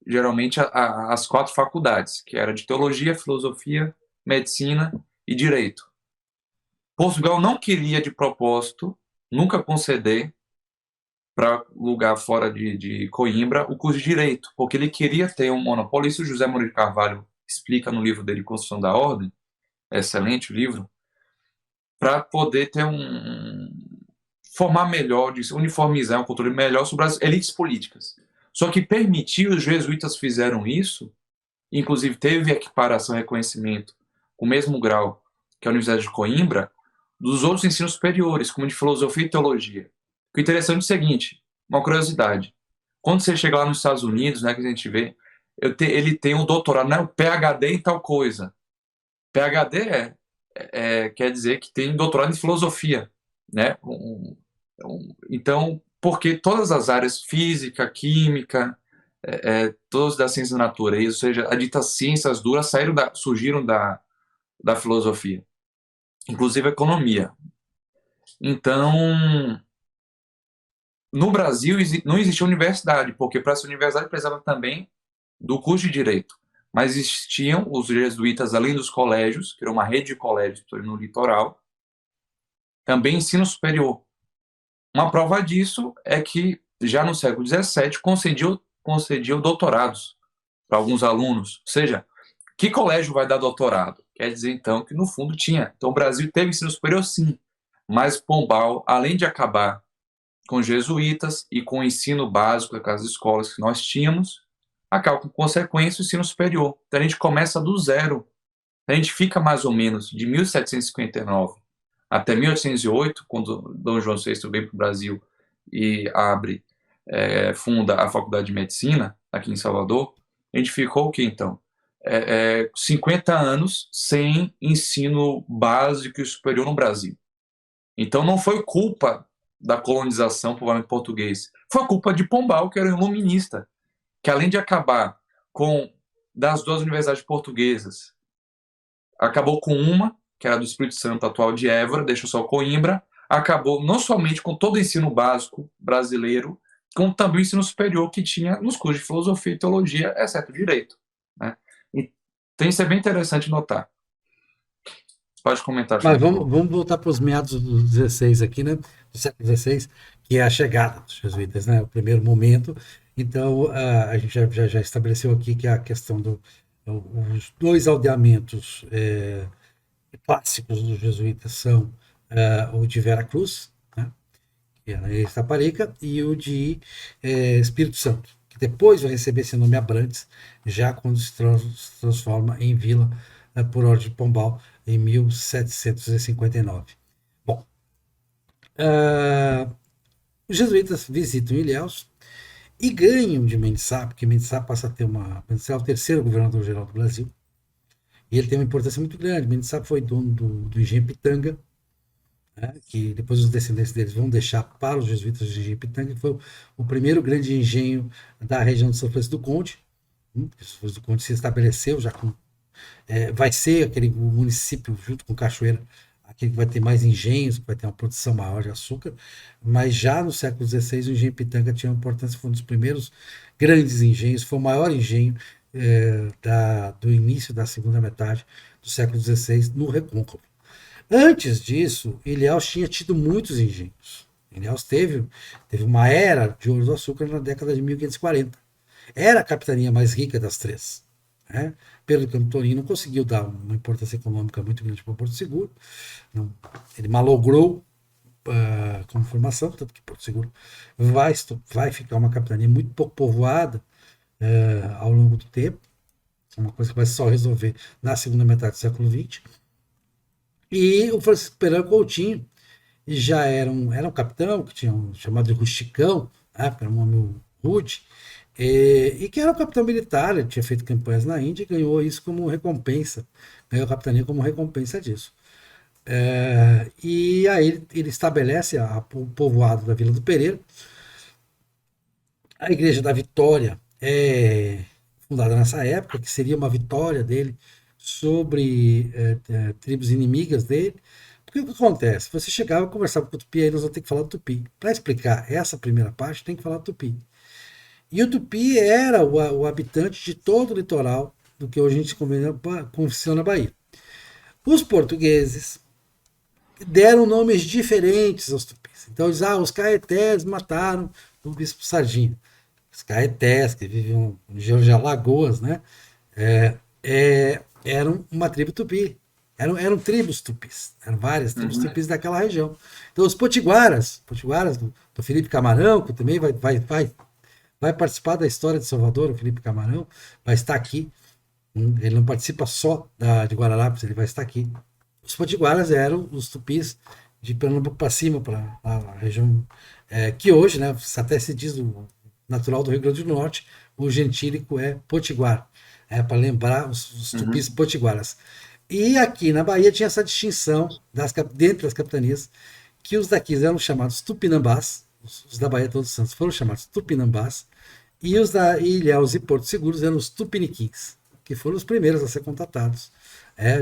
geralmente, as 4 faculdades, que era de teologia, filosofia, medicina e direito. Portugal não queria, de propósito, nunca conceder para lugar fora de Coimbra o curso de direito, porque ele queria ter um monopólio. Isso o José Moura de Carvalho explica no livro dele, Construção da Ordem, excelente o livro, para poder ter formar melhor, uniformizar um controle melhor sobre as elites políticas. Só que permitir, os jesuítas fizeram isso, inclusive teve equiparação e reconhecimento com o mesmo grau que a Universidade de Coimbra, dos outros ensinos superiores, como de filosofia e teologia. O interessante é o seguinte, uma curiosidade, quando você chega lá nos Estados Unidos, né, que a gente vê, ele tem um doutorado, né, o PhD em tal coisa. PhD quer dizer que tem doutorado em filosofia, né? Então, porque todas as áreas, física, química, todas das ciências da natureza, ou seja, as ditas ciências duras surgiram da filosofia, inclusive a economia. Então, no Brasil não existia universidade, porque para ser universidade precisava também do curso de direito. Mas existiam os jesuítas, além dos colégios, que era uma rede de colégios no litoral, também ensino superior. Uma prova disso é que, já no século XVII, concediam doutorados para alguns alunos. Ou seja, que colégio vai dar doutorado? Quer dizer, então, que no fundo tinha. Então, o Brasil teve ensino superior, sim, mas Pombal, além de acabar com os jesuítas e com o ensino básico daquelas escolas que nós tínhamos, acaba com consequência o ensino superior. Então, a gente começa do zero. A gente fica mais ou menos de 1759 até 1808, quando Dom João VI vem para o Brasil e funda a Faculdade de Medicina aqui em Salvador. A gente ficou o que então? 50 anos sem ensino básico e superior no Brasil. Então não foi culpa da colonização provavelmente português, foi culpa de Pombal, que era um iluminista, que além de acabar com das 2 universidades portuguesas, acabou com uma, que era do Espírito Santo, atual de Évora, deixou só Coimbra, acabou não somente com todo o ensino básico brasileiro, como também o ensino superior que tinha nos cursos de filosofia e teologia, exceto direito. Né? Então isso é bem interessante notar. Pode comentar, Mas Chão, por favor. vamos voltar para os meados do 16 aqui, né? Do século XVI, que é a chegada dos jesuítas, né? O primeiro momento. Então, a gente já estabeleceu aqui que a questão os dois aldeamentos clássicos dos jesuítas são o de Vera Cruz, né? Que era em Itaparica, e o de Espírito Santo, que depois vai receber esse nome Abrantes, já quando se transforma em vila por ordem de Pombal, em 1759. Bom, os jesuítas visitam Ilhéus e ganham de Mendes Sá, porque Mendes Sá passa a ter Mendes Sá é o terceiro governador-geral do Brasil, e ele tem uma importância muito grande. Mendes Sá foi dono do engenho Pitanga, né, que depois os descendentes deles vão deixar para os jesuítas de engenho Pitanga, que foi o primeiro grande engenho da região de São Francisco do Conde. São Francisco do Conde se estabeleceu já com vai ser aquele município junto com Cachoeira, aquele que vai ter mais engenhos, que vai ter uma produção maior de açúcar, mas já no século XVI o engenho Pitanga tinha uma importância, foi um dos primeiros grandes engenhos, foi o maior engenho do início da segunda metade do século XVI no Recôncavo. Antes disso, Ilhéus tinha tido muitos engenhos. Ilhéus teve uma era de ouro do açúcar na década de 1540. Era a capitania mais rica das três. Né? Pedro Campotorini não conseguiu dar uma importância econômica muito grande para Porto Seguro. Não, ele malogrou como formação, tanto que Porto Seguro vai ficar uma capitania muito pouco povoada ao longo do tempo. É uma coisa que vai só resolver na segunda metade do século XX. E o Francisco Pereira Coutinho já era um capitão, que tinha chamado de rusticão, né, era um homem rude, e que era um capitão militar, ele tinha feito campanhas na Índia e ganhou isso como recompensa, ganhou a capitania como recompensa disso. E aí ele estabelece o povoado da Vila do Pereira. A Igreja da Vitória é fundada nessa época, que seria uma vitória dele sobre tribos inimigas dele. Porque o que acontece? Você chegava e conversava com o Tupi, aí nós vamos ter que falar do Tupi. Para explicar essa primeira parte, tem que falar do Tupi. E o Tupi era o habitante de todo o litoral do que hoje a gente confessiona na Bahia. Os portugueses deram nomes diferentes aos tupis. Então, os caetés mataram o bispo Sardinha. Os caetés, que viviam em Alagoas, né? Eram uma tribo tupi. Eram tribos tupis. Eram várias tribos tupis daquela região. Então, os potiguaras do Felipe Camarão, que também vai participar da história de Salvador, o Felipe Camarão, vai estar aqui. Ele não participa só de Guararapes, ele vai estar aqui. Os potiguaras eram os tupis de Pernambuco para cima, para a região que hoje, né, até se diz o natural do Rio Grande do Norte, o gentílico é potiguar, para lembrar os tupis potiguaras. E aqui na Bahia tinha essa distinção dentre as capitanias, que os daqui eram chamados tupinambás, os da Bahia Todos os Santos foram chamados tupinambás, e os da Ilhéus e Porto Seguros eram os tupiniquins, que foram os primeiros a ser contatados,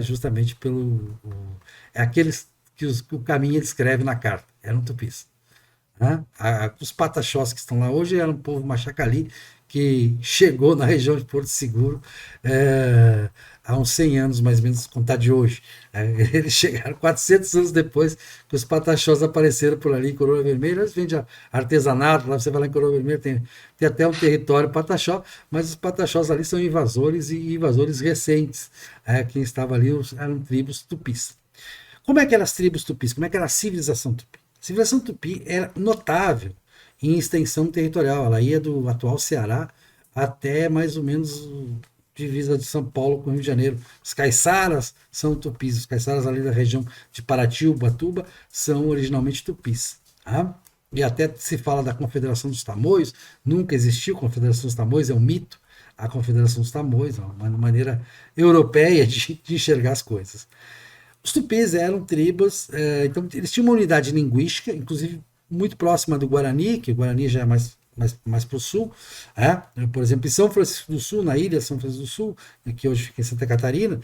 justamente aqueles que o Caminha descreve na carta, eram tupis. Né? Os pataxós que estão lá hoje eram um povo machacali que chegou na região de Porto Seguro há uns 100 anos, mais ou menos, contar de hoje. Eles chegaram 400 anos depois que os pataxós apareceram por ali em Coroa Vermelha. Eles vendem artesanato, lá você vai lá em Coroa Vermelha, tem até um território pataxó, mas os pataxós ali são invasores e invasores recentes. Quem estava ali eram tribos tupis. Como é que eram as tribos tupis? Como é que era a civilização tupi? A civilização tupi era notável em extensão territorial. Ela ia do atual Ceará até mais ou menos divisa de São Paulo com o Rio de Janeiro. Os caiçaras são tupis. Os caiçaras ali da região de Paraty, Ubatuba, são originalmente tupis. Tá? E até se fala da Confederação dos Tamoios. Nunca existiu Confederação dos Tamoios, é um mito. A Confederação dos Tamoios é uma maneira europeia de enxergar as coisas. Os tupis eram tribos, então eles tinham uma unidade linguística, inclusive muito próxima do Guarani, que o Guarani já é mais para o sul. Por exemplo, em São Francisco do Sul, na ilha São Francisco do Sul, que hoje fica em Santa Catarina,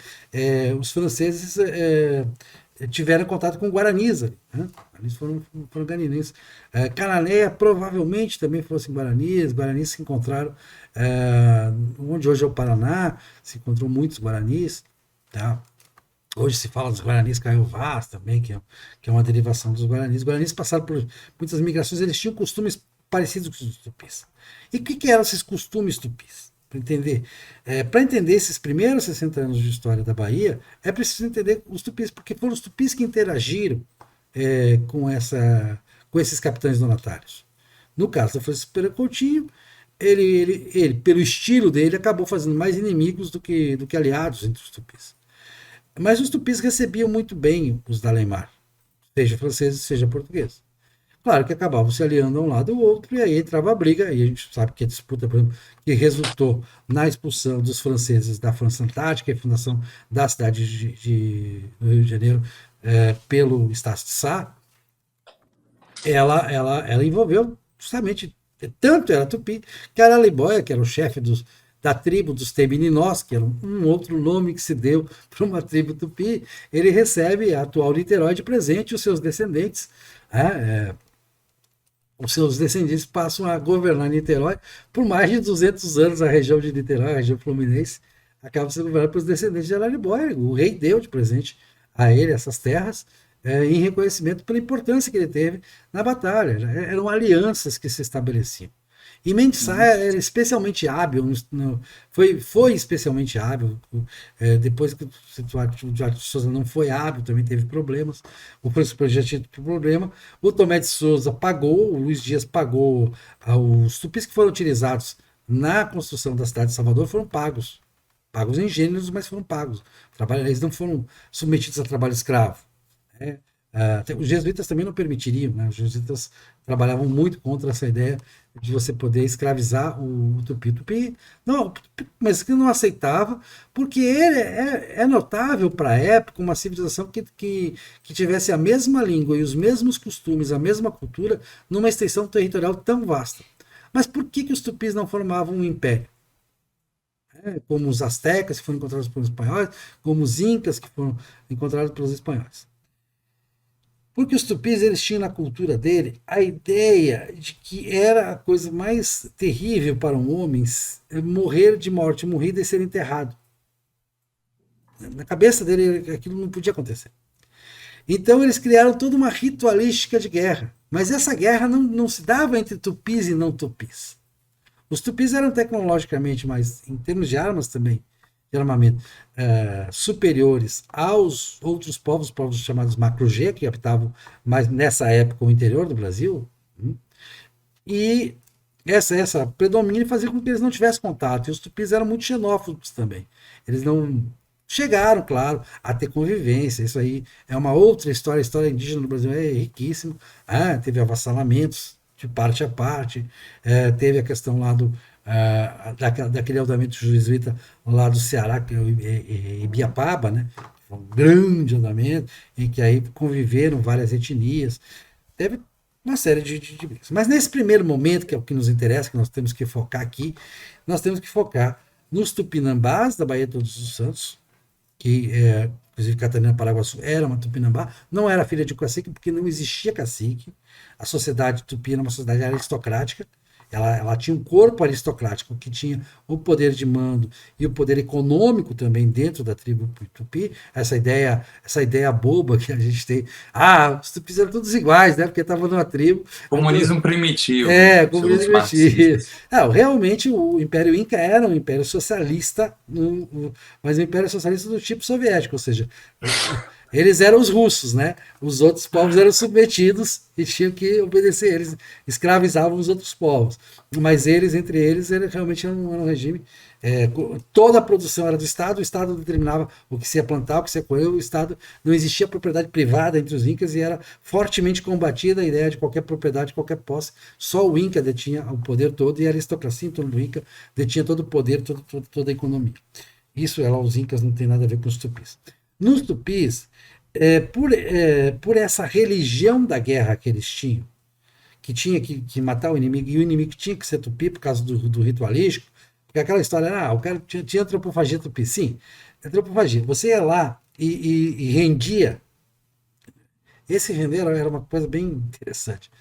os franceses tiveram contato com guaranis ali, né? Eles foram guaranis. Cananéia provavelmente também fossem guaranis se encontraram onde hoje é o Paraná, se encontrou muitos guaranis, tá? Hoje se fala dos guaranis caiovás também, que é uma derivação dos guaranis. Os guaranis passaram por muitas migrações, eles tinham costumes parecidos com os tupis. E o que eram esses costumes tupis? Para entender esses primeiros 60 anos de história da Bahia, é preciso entender os tupis, porque foram os tupis que interagiram com esses capitães donatários. No caso da Francisco Pereira Coutinho, ele, pelo estilo dele, acabou fazendo mais inimigos do que aliados entre os tupis. Mas os tupis recebiam muito bem os Dalemar, seja franceses, seja portugueses. Claro que acabavam se aliando a um lado ou outro, e aí entrava a briga, e a gente sabe que a disputa, por exemplo, que resultou na expulsão dos franceses da França Antártica e a fundação da cidade do Rio de Janeiro pelo Estácio de Sá, ela envolveu justamente, tanto era Tupi, que Araliboia, que era o chefe da tribo dos Temininós, que era um outro nome que se deu para uma tribo Tupi, ele recebe a atual Niterói de presente, e os seus descendentes passam a governar Niterói por mais de 200 anos. A região de Niterói, a região fluminense, acaba sendo governada pelos descendentes de Araribóia. O rei deu de presente a ele essas terras em reconhecimento pela importância que ele teve na batalha. Eram alianças que se estabeleciam. E Mendes Sá era especialmente hábil, foi especialmente hábil, depois que o Duarte de Souza não foi hábil, também teve problemas, o Príncipe já tinha problema, o Tomé de Souza pagou, o Luiz Dias pagou, os tupis que foram utilizados na construção da cidade de Salvador foram pagos em gêneros, mas foram pagos, eles não foram submetidos a trabalho escravo. Os jesuítas também não permitiriam, né? Os jesuítas trabalhavam muito contra essa ideia de você poder escravizar o tupi. Não, mas que não aceitava, porque ele é notável para a época uma civilização que tivesse a mesma língua e os mesmos costumes, a mesma cultura, numa extensão territorial tão vasta. Mas por que os tupis não formavam um império? Como os astecas, que foram encontrados pelos espanhóis, como os incas, que foram encontrados pelos espanhóis. Porque os tupis, eles tinham na cultura dele a ideia de que era a coisa mais terrível para um homem morrer de morte morrida e ser enterrado. Na cabeça dele, aquilo não podia acontecer. Então eles criaram toda uma ritualística de guerra. Mas essa guerra não se dava entre tupis e não tupis. Os tupis eram tecnologicamente, mas em termos de armas também, de armamento, superiores aos outros povos chamados Macro-G, que habitavam mais nessa época o interior do Brasil. E essa predomínio fazia com que eles não tivessem contato. E os tupis eram muito xenófobos também. Eles não chegaram, claro, a ter convivência. Isso aí é uma outra história. A história indígena no Brasil é riquíssima. Teve avassalamentos de parte a parte. Teve a questão lá daquele andamento jesuíta lá do Ceará, que é Ibiapaba, né? Um grande andamento, em que aí conviveram várias etnias. Teve uma série de brigas. Mas nesse primeiro momento, que é o que nos interessa, que nós temos que focar aqui, nós temos que focar nos Tupinambás da Baía de Todos os Santos, que inclusive Catarina Paraguaçu era uma Tupinambá, não era filha de cacique, porque não existia cacique. A sociedade tupi era uma sociedade aristocrática, ela tinha um corpo aristocrático que tinha o poder de mando e o poder econômico também dentro da tribo tupi. Essa ideia boba que a gente tem, os tupis eram todos iguais, né? Porque estavam numa tribo. Comunismo primitivo. Comunismo primitivo. Realmente o Império Inca era um império socialista, mas um império socialista do tipo soviético, ou seja, eles eram os russos, né? Os outros povos eram submetidos e tinham que obedecer. Eles escravizavam os outros povos. Mas entre eles realmente era um regime. Toda a produção era do Estado, o Estado determinava o que se ia plantar, o que se ia colher, o Estado não existia propriedade privada entre os incas e era fortemente combatida a ideia de qualquer propriedade, qualquer posse. Só o Inca detinha o poder todo e a aristocracia em torno do Inca detinha todo o poder, toda a economia. Isso, os Incas não tem nada a ver com os tupis. Nos tupis, por essa religião da guerra que eles tinham, que tinha que matar o inimigo, e o inimigo tinha que ser tupi por causa do ritualístico, porque aquela história, o cara tinha antropofagia tupi. Sim, antropofagia. Você ia lá e rendia Esse render era uma coisa bem interessante.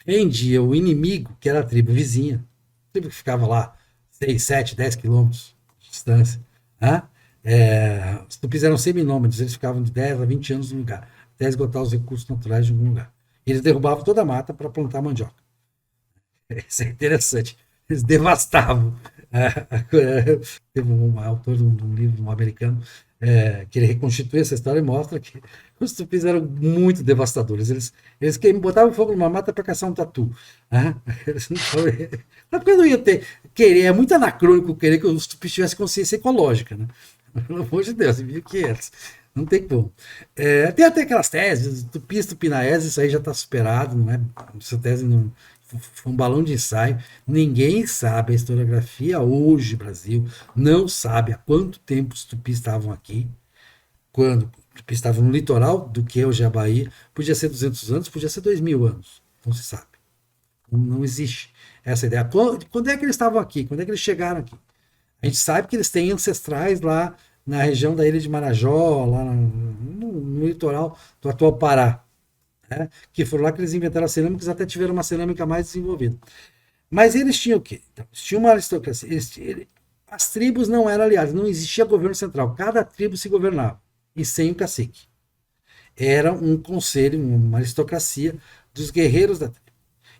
Rendia o inimigo, que era a tribo vizinha, a tribo que ficava lá 6, 7, 10 quilômetros de distância. Né? Os tupis eram seminômades, eles ficavam de 10 a 20 anos no lugar, até esgotar os recursos naturais de algum lugar. E eles derrubavam toda a mata para plantar mandioca. Isso é interessante. Eles devastavam. Teve um autor de um livro um americano que ele reconstitui essa história e mostra que os tupis eram muito devastadores. Eles botavam fogo numa mata para caçar um tatu. Né? Não, porque não ia ter. É muito anacrônico querer que os tupis tivessem consciência ecológica. Né? Pelo amor de Deus, em 1500. Não tem como. Tem até aquelas teses, tupis, tupinaés, isso aí já está superado, não é? Essa tese não, foi um balão de ensaio. Ninguém sabe a historiografia hoje, Brasil, não sabe há quanto tempo os tupis estavam aqui. Quando os tupis estavam no litoral do que hoje é a Bahia. Podia ser 200 anos, podia ser 2000 anos. Não se sabe. Não existe essa ideia. Quando é que eles estavam aqui? Quando é que eles chegaram aqui? A gente sabe que eles têm ancestrais lá na região da ilha de Marajó, lá no litoral do atual Pará. Né? Que foram lá que eles inventaram a cerâmica, eles até tiveram uma cerâmica mais desenvolvida. Mas eles tinham o quê? Então, eles tinham uma aristocracia. As tribos não eram aliadas, não existia governo central. Cada tribo se governava, e sem o cacique. Era um conselho, uma aristocracia dos guerreiros da tribo.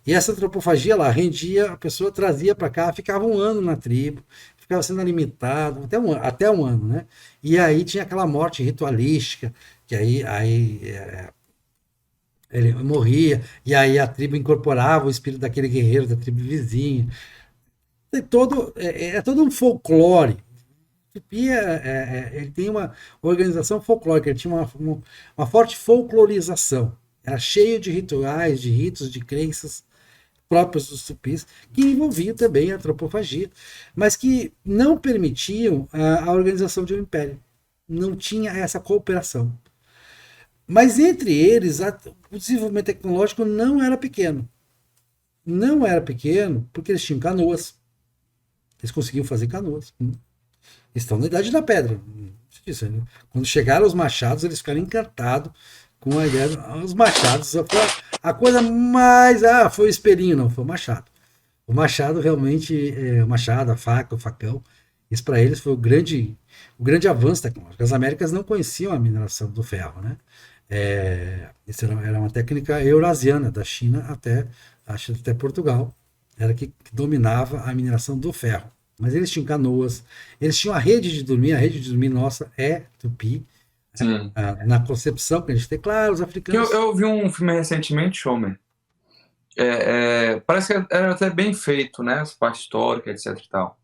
E essa antropofagia lá rendia, a pessoa trazia para cá, ficava um ano na tribo, ficava sendo alimentado, até um ano, né? E aí tinha aquela morte ritualística, que aí ele morria, e aí a tribo incorporava o espírito daquele guerreiro da tribo vizinha. É todo um folclore. O Tupi ele tem uma organização folclórica, ele tinha uma forte folclorização. Era cheio de rituais, de ritos, de crenças próprios dos tupis, que envolviam também a antropofagia, mas que não permitiam a organização de um império. Não tinha essa cooperação. Mas entre eles, o desenvolvimento tecnológico não era pequeno. Não era pequeno porque eles tinham canoas. Eles conseguiam fazer canoas. Estão na Idade da Pedra. Quando chegaram os machados, eles ficaram encantados com a ideia dos machados. A coisa mais. Foi o espelhinho, não, foi o machado. O machado realmente, o machado, a faca, o facão, isso para eles foi o grande avanço tecnológico. As Américas não conheciam a mineração do ferro, né? Isso era uma técnica eurasiana, da China até Portugal, era que dominava a mineração do ferro. Mas eles tinham canoas, eles tinham a rede de dormir nossa é tupi. Sim. Na concepção que a gente tem, claro, os africanos. Eu vi um filme recentemente, Shomer. Parece que era até bem feito, né? Essa parte histórica, etc e tal.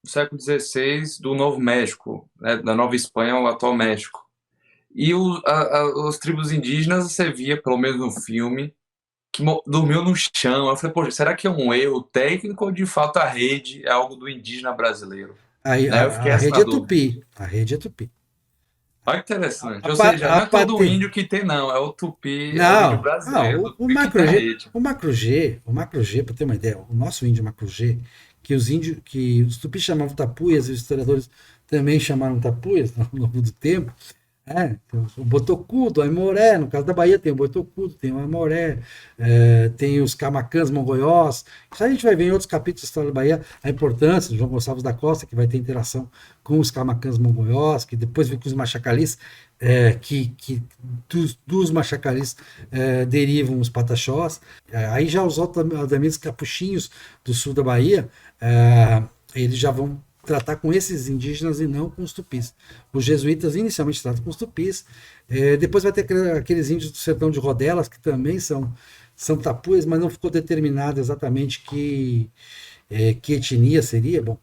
Do século XVI, do Novo México, né? Da Nova Espanha ao atual México. E os tribos indígenas, você via, pelo menos no filme, que dormiu no chão. Eu falei, poxa, será que é um erro técnico ou de fato a rede é algo do indígena brasileiro? Aí, Né? Eu fiquei a rede é dúvida. tupi. A rede é tupi. Olha que interessante. Ou seja, não é todo índio que tem, não. É o tupi, é o índio brasileiro. O macro G, para ter uma ideia, o nosso índio macro G, que os tupis chamavam tapuias, e os historiadores também chamaram tapuias ao longo do tempo. O botocudo, o aimoré, no caso da Bahia tem o botocudo, tem o aimoré, tem os camacãs mongóiós. Isso a gente vai ver em outros capítulos da história da Bahia, a importância do João Gonçalves da Costa, que vai ter interação com os camacãs mongóiós, que depois vem com os machacalis, que dos machacalis derivam os pataxós. Aí já os altamente capuchinhos do sul da Bahia, eles já vão tratar com esses indígenas e não com os tupis. Os jesuítas inicialmente tratam com os tupis, depois vai ter aqueles índios do sertão de Rodelas, que também são tapuias, mas não ficou determinado exatamente que etnia seria. Bom,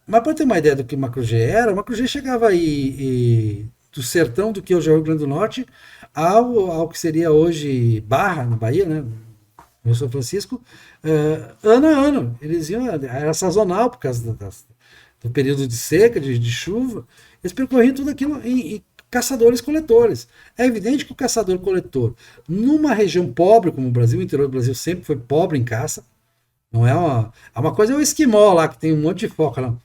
mas para ter uma ideia do que o Macro-G era, o Macro-G chegava aí do sertão do que hoje é o Rio Grande do Norte ao que seria hoje Barra, na Bahia, né? No São Francisco, ano a ano. Eles iam, era sazonal por causa do período de seca, de chuva. Eles percorriam tudo aquilo em caçadores-coletores. É evidente que o caçador-coletor, numa região pobre como o Brasil, o interior do Brasil sempre foi pobre em caça. Não é uma coisa é o esquimó lá, que tem um monte de foca. Não.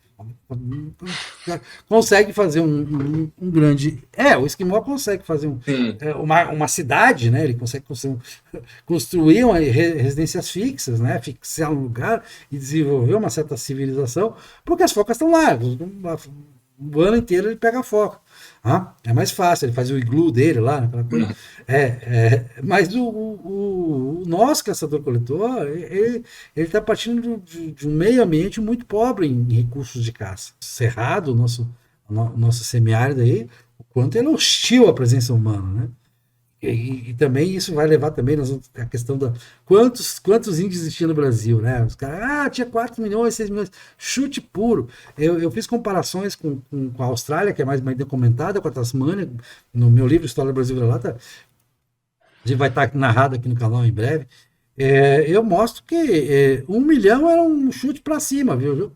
Consegue fazer um grande. O esquimó consegue fazer uma cidade, né? Ele consegue construir residências fixas, né? Fixar um lugar e desenvolver uma certa civilização, porque as focas estão lá. O ano inteiro ele pega a foca. É mais fácil, ele faz o iglu dele lá, aquela coisa. Mas o nosso caçador-coletor, ele está partindo de um meio ambiente muito pobre em recursos de caça. Cerrado, o nosso semiárido aí, o quanto ele é hostil à presença humana, né? E também isso vai levar também a questão da quantos índios existiam no Brasil, né? Os caras, tinha 4 milhões, 6 milhões, chute puro. Eu fiz comparações com a Austrália, que é mais documentada, com a Tasmânia, no meu livro História do Brasil Vira-Lata, a gente vai estar narrado aqui no canal em breve. Eu mostro que 1 milhão era um chute para cima, viu?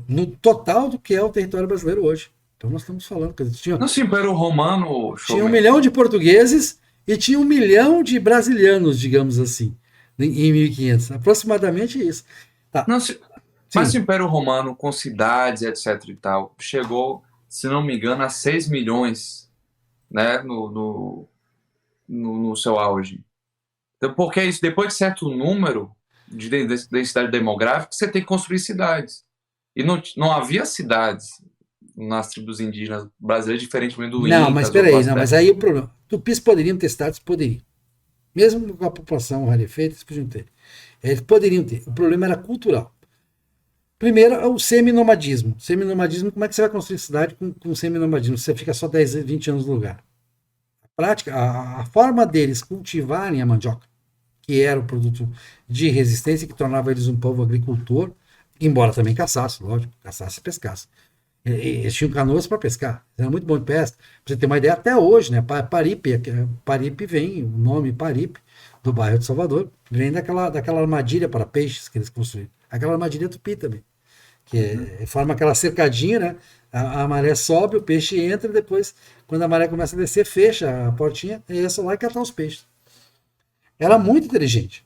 No total do que é o território brasileiro hoje. Então nós estamos falando, quer dizer, No Império Romano, tinha 1 milhão de portugueses e tinha 1 milhão de brasileiros, digamos assim, em 1500. Aproximadamente isso. Tá. Mas o Império Romano, com cidades, etc. e tal, chegou, se não me engano, a 6 milhões, né, no seu auge. Então, porque isso, depois de certo número de densidade demográfica, você tem que construir cidades. E não havia cidades nas tribos indígenas brasileiras, diferentemente do Incas. Não, mas peraí, mas aí o problema. Tupis poderiam ter estados? Poderiam. Mesmo com a população rarefeita, eles podiam ter. Eles poderiam ter. O problema era cultural. Primeiro, é o seminomadismo. Seminomadismo, como é que você vai construir cidade com seminomadismo? Você fica só 10, 20 anos no lugar. A prática, a forma deles cultivarem a mandioca, que era o produto de resistência, que tornava eles um povo agricultor, embora também caçasse, lógico, caçasse e pescasse. Eles tinham canoas para pescar, era muito bom de pesca. Pra você ter uma ideia, até hoje, né? Paripe vem, o nome Paripe, do bairro de Salvador, vem daquela armadilha para peixes que eles construíram. Aquela armadilha tupi também, que forma aquela cercadinha, né? A maré sobe, o peixe entra, e depois, quando a maré começa a descer, fecha a portinha, e é só lá e catar os peixes. Era muito inteligente.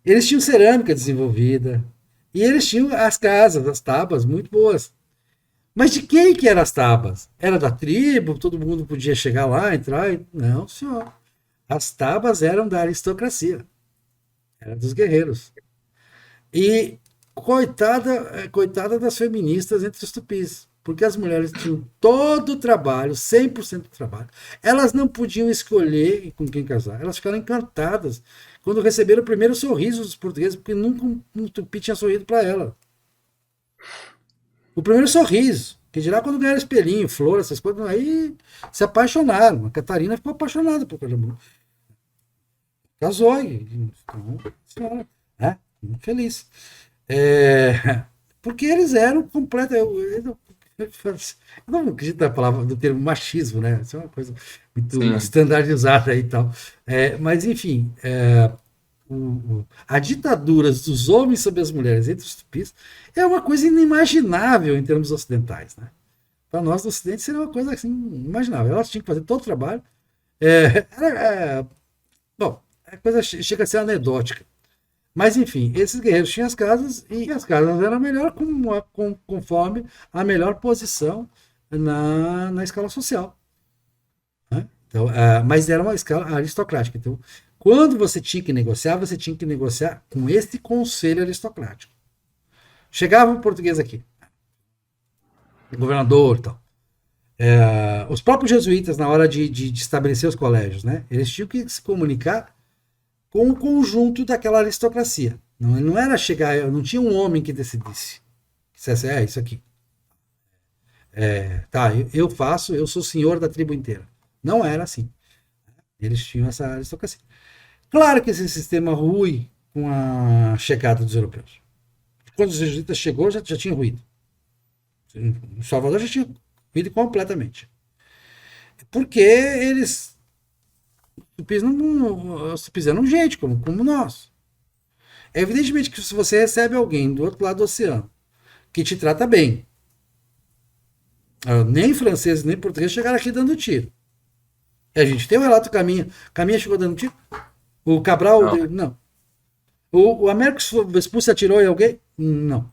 Eles tinham cerâmica desenvolvida, e eles tinham as casas, as tábuas muito boas. Mas de quem que eram as tábuas? Era da tribo? Todo mundo podia chegar lá, entrar? Não, senhor. As tábuas eram da aristocracia. Eram dos guerreiros. E coitada das feministas entre os tupis. Porque as mulheres tinham todo o trabalho, 100% do trabalho. Elas não podiam escolher com quem casar. Elas ficaram encantadas quando receberam o primeiro sorriso dos portugueses, porque nunca um tupi tinha sorrido para ela. O primeiro sorriso, que dirá quando ganharam espelhinho, flor, essas coisas, aí se apaixonaram. A Catarina ficou apaixonada por Pernambuco. Casou e senhora, muito feliz. Porque eles eram completos. Eu não acredito na palavra do termo machismo, né? Isso é uma coisa muito standardizada aí e tal. Mas, enfim, a ditadura dos homens sobre as mulheres entre os tupis é uma coisa inimaginável em termos ocidentais, né? Para nós do Ocidente seria uma coisa assim inimaginável. Elas tinham que fazer todo o trabalho. Bom, a coisa chega a ser anedótica. Mas, enfim, esses guerreiros tinham as casas e as casas eram melhor conforme a melhor posição na escala social. Né? Então, mas era uma escala aristocrática. Então, quando você tinha que negociar com esse conselho aristocrático. Chegava um português aqui, governador e tal. Os próprios jesuítas, na hora de estabelecer os colégios, né, eles tinham que se comunicar com o conjunto daquela aristocracia. Não era chegar, não tinha um homem que decidisse. Dissesse, isso aqui. Eu sou senhor da tribo inteira. Não era assim. Eles tinham essa aristocracia. Claro que esse sistema rui com a chegada dos europeus. Quando os jesuítas chegou, já tinha ruído. Em Salvador já tinha ruído completamente. Porque eles eram gente, como nós. Evidentemente que se você recebe alguém do outro lado do oceano que te trata bem, nem franceses nem portugueses chegaram aqui dando tiro. A gente tem um relato do Caminha. Caminha chegou dando tiro? O Cabral, não. O Américo Vespucci atirou em alguém? Não.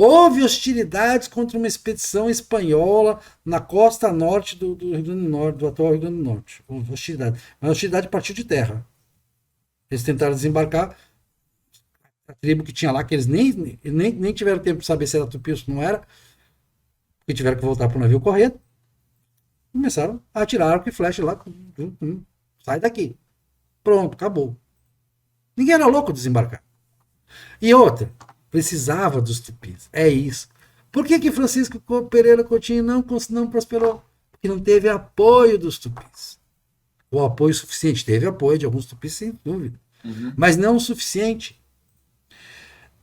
Houve hostilidades contra uma expedição espanhola na costa norte do Rio Grande do Norte, do atual Rio Grande do Norte. Houve hostilidade. Mas a hostilidade partiu de terra. Eles tentaram desembarcar, a tribo que tinha lá, que eles nem tiveram tempo de saber se era tupi ou se não era, porque tiveram que voltar para o navio correndo. Começaram a atirar arco e flecha lá. Sai daqui. Pronto, acabou. Ninguém era louco de desembarcar. E outra, precisava dos tupis. É isso. Por que Francisco Pereira Coutinho não prosperou? Porque não teve apoio dos tupis. O apoio suficiente. Teve apoio de alguns tupis, sem dúvida. Mas não o suficiente.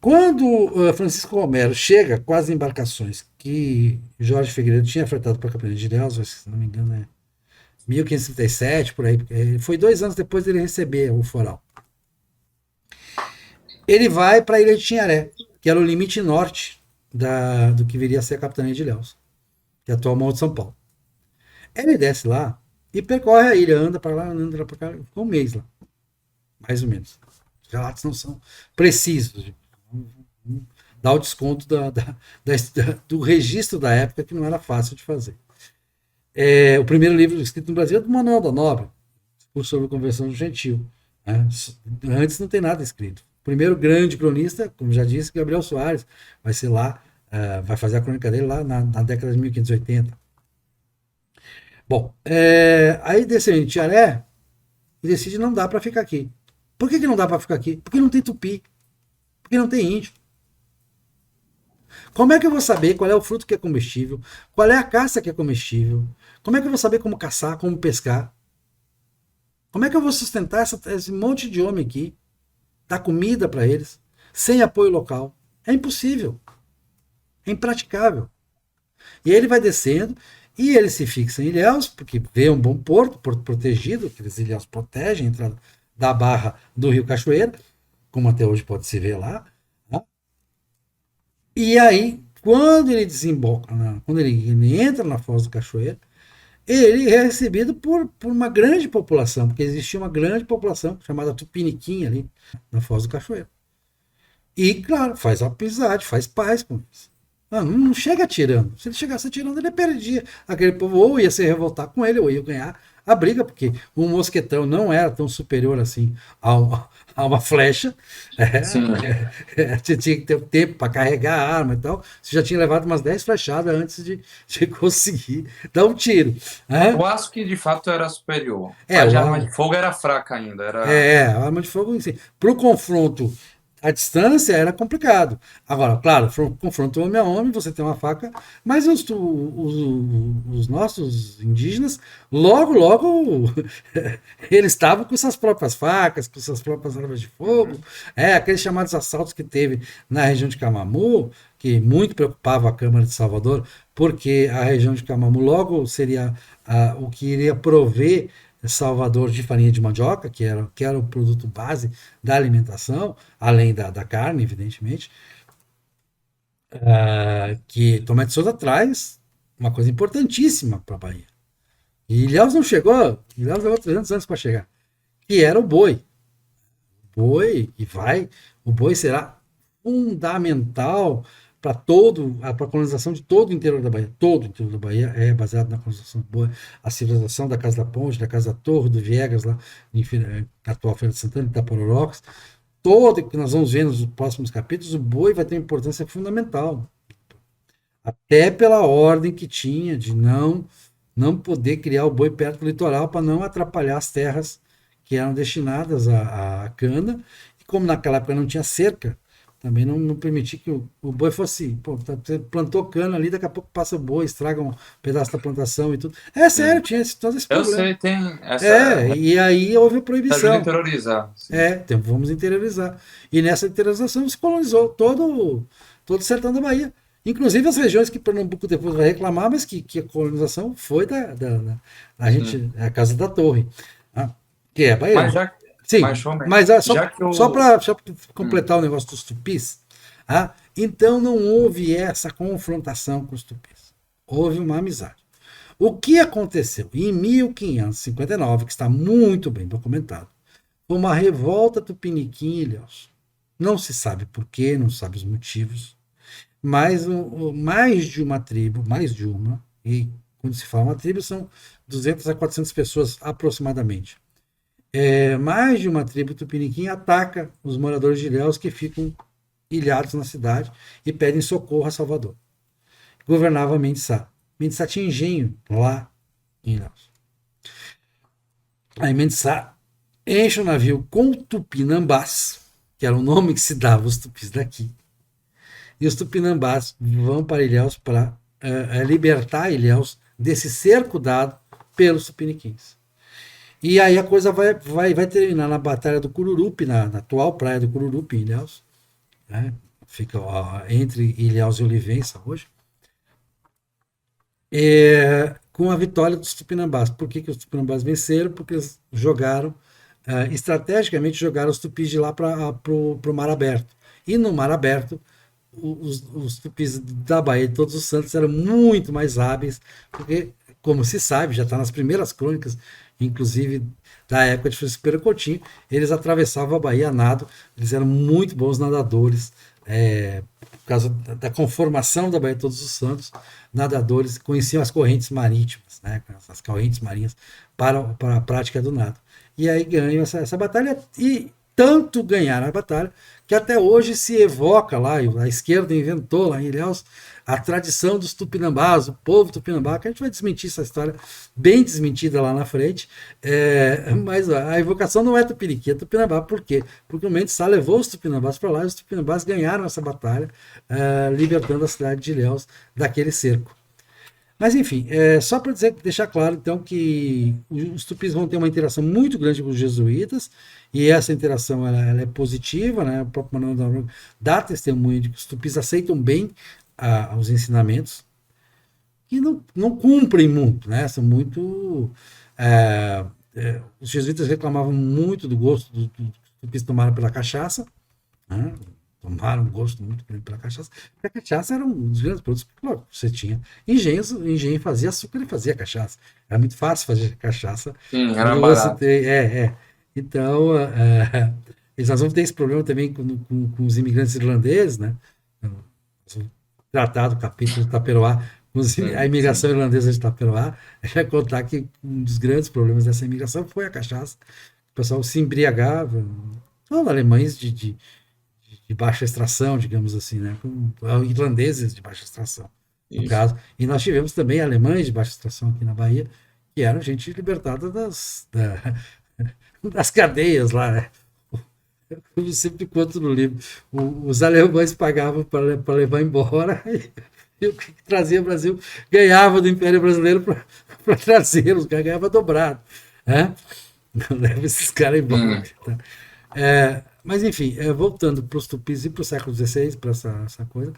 Quando Francisco Romero chega com as embarcações que Jorge Figueiredo tinha ofertado para a Capitania de Ilhéus, se não me engano é 1537, por aí. Foi 2 anos depois dele receber o foral. Ele vai para a Ilha de Tinharé, que era o limite norte do que viria a ser a Capitania de Ilhéus, que é a atual Mão de São Paulo. Ele desce lá e percorre a ilha, anda para lá, anda para cá, ficou 1 mês lá, mais ou menos. Os relatos não são precisos. Dá o desconto do registro da época, que não era fácil de fazer. O primeiro livro escrito no Brasil é do Manuel da Nóbrega, sobre a Conversão do Gentil. Antes não tem nada escrito. O primeiro grande cronista, como já disse, Gabriel Soares, vai ser lá, vai fazer a crônica dele lá na década de 1580. Bom, aí desceu em Tiaré e decide não dá para ficar aqui. Por que não dá para ficar aqui? Porque não tem tupi, porque não tem índio. Como é que eu vou saber qual é o fruto que é comestível? Qual é a caça que é comestível? Como é que eu vou saber como caçar, como pescar? Como é que eu vou sustentar esse monte de homem aqui? Dar comida para eles, sem apoio local? É impossível. É impraticável. E aí ele vai descendo e ele se fixa em Ilhéus, porque vê um bom porto protegido, aqueles Ilhéus protegem a entrada da barra do Rio Cachoeira, como até hoje pode se ver lá. E aí, quando ele desemboca, quando ele entra na Foz do Cachoeira, ele é recebido por uma grande população, porque existia uma grande população chamada Tupiniquim ali na Foz do Cachoeira. E, claro, faz amizade, faz paz com eles. Não chega atirando. Se ele chegasse atirando, ele perdia. Aquele povo ou ia se revoltar com ele, ou ia ganhar a briga, porque o mosquetão não era tão superior assim a uma flecha. Você tinha que ter tempo para carregar a arma e tal. Você já tinha levado umas 10 flechadas antes de conseguir dar um tiro. Eu acho que de fato era superior. A arma de fogo era fraca ainda. A arma de fogo, assim, para o confronto à distância era complicado. Agora, claro, confronto homem a homem, você tem uma faca, mas os nossos indígenas, logo, eles estavam com suas próprias facas, com suas próprias armas de fogo. Aqueles chamados assaltos que teve na região de Camamu, que muito preocupava a Câmara de Salvador, porque a região de Camamu logo seria o que iria prover Salvador de farinha de mandioca, que era o produto base da alimentação, além da carne, evidentemente, que Tomé de Souza traz uma coisa importantíssima para a Bahia. E Ilhéus não chegou, Ilhéus levou 300 anos para chegar, que era o boi. O boi será fundamental para a colonização de todo o interior da Bahia. Todo o interior da Bahia é baseado na colonização do boi. A civilização da Casa da Ponte, da Casa da Torre, do Viegas, lá, na atual Feira de Santana, Itapororocas. Todo que nós vamos ver nos próximos capítulos, o boi vai ter uma importância fundamental. Até pela ordem que tinha de não poder criar o boi perto do litoral para não atrapalhar as terras que eram destinadas à cana. E como naquela época não tinha cerca, também não permitir que o boi fosse. Você plantou cana ali, daqui a pouco passa o boi, estraga um pedaço da plantação e tudo. Sério, tinha todo esse problema. Eu sei, tem essa. E aí houve a proibição. Vamos interiorizar. Vamos interiorizar. E nessa interiorização se colonizou todo o sertão da Bahia. Inclusive as regiões que Pernambuco depois vai reclamar, mas que a colonização foi a Casa da Torre. Que é a Bahia. Mas já Sim, mas só para completar o negócio dos tupis, então não houve essa confrontação com os tupis. Houve uma amizade. O que aconteceu em 1559, que está muito bem documentado, foi uma revolta tupiniquim em Ilhéus. Não se sabe por quê, não se sabe os motivos. mais de uma tribo, mais de uma, e quando se fala uma tribo são 200 a 400 pessoas aproximadamente. Mais de uma tribo tupiniquim ataca os moradores de Ilhéus que ficam ilhados na cidade e pedem socorro a Salvador. Governava Mendes Sá. Mendes Sá tinha engenho lá em Ilhéus. Aí Mendes Sá enche o navio com tupinambás, que era o nome que se dava aos tupis daqui, e os tupinambás vão para Ilhéus para libertar Ilhéus desse cerco dado pelos tupiniquins. E aí a coisa vai terminar na Batalha do Cururupi, na atual praia do Cururupi, em Ilhéus, né? Fica entre Ilhéus e Olivença hoje, com a vitória dos tupinambás. Por que os tupinambás venceram? Porque eles jogaram, estrategicamente jogaram os tupis de lá para o mar aberto. E no mar aberto, os tupis da Baía de Todos os Santos eram muito mais hábeis, porque, como se sabe, já está nas primeiras crônicas, inclusive da época de Francisco Pereira Coutinho, eles atravessavam a Bahia a nado, eles eram muito bons nadadores, por causa da conformação da Baía de Todos os Santos, nadadores conheciam as correntes marítimas, né, as correntes marinhas para a prática do nado. E aí ganham essa batalha e tanto ganharam a batalha que até hoje se evoca lá, a esquerda inventou lá em Ilhéus a tradição dos tupinambás, o povo tupinambá, que a gente vai desmentir essa história, bem desmentida lá na frente, mas a evocação não é tupiniquim, é tupinambá. Por quê? Porque o Mendes Sá levou os tupinambás para lá e os tupinambás ganharam essa batalha, libertando a cidade de Ilhéus daquele cerco. Mas enfim, só para deixar claro então que os tupis vão ter uma interação muito grande com os jesuítas, e essa interação ela é positiva, né? O próprio Manuel da Nobrega dá testemunho de que os tupis aceitam bem os ensinamentos, que não cumprem muito, né? São muito. Os jesuítas reclamavam muito do gosto dos tupis tomaram pela cachaça, né? Tomaram um gosto muito grande pela cachaça. Porque a cachaça era um dos grandes produtos que você tinha. Engenho fazia açúcar e fazia cachaça. Era muito fácil fazer cachaça. Sim, era Quando você barato. tem. Então, nós vamos ter esse problema também com os imigrantes irlandeses, né? Tratado, capítulo de Taperoá, a Sim, imigração sim. irlandesa de Taperoá, vai contar que um dos grandes problemas dessa imigração foi a cachaça. O pessoal se embriagava, não, alemães de baixa extração, digamos assim, né? Irlandeses de baixa extração, no Isso. caso. E nós tivemos também alemães de baixa extração aqui na Bahia, que eram gente libertada das cadeias lá, né? Eu sempre conto no livro. Os alemães pagavam para levar embora e o que trazia o Brasil ganhava do Império Brasileiro para trazê-los, ganhava dobrado. Né? Leva esses caras embora. Sim. Tá? Mas enfim, voltando para os tupis e para o século XVI, para essa coisa.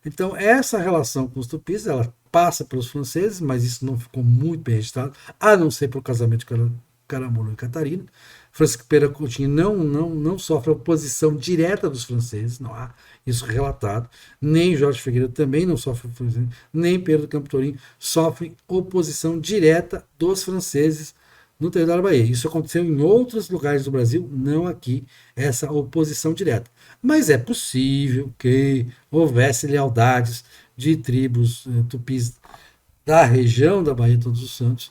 Então, essa relação com os tupis, ela passa pelos franceses, mas isso não ficou muito bem registrado, a não ser pelo casamento de Caramuru e Catarina. Francisco Pereira Coutinho não sofre oposição direta dos franceses, não há isso relatado. Nem Jorge Figueiredo também não sofre oposição, nem Pedro Campo Tourinho sofrem oposição direta dos franceses no território da Bahia. Isso aconteceu em outros lugares do Brasil, não aqui, essa oposição direta. Mas é possível que houvesse lealdades de tribos tupis da região da Bahia de Todos os Santos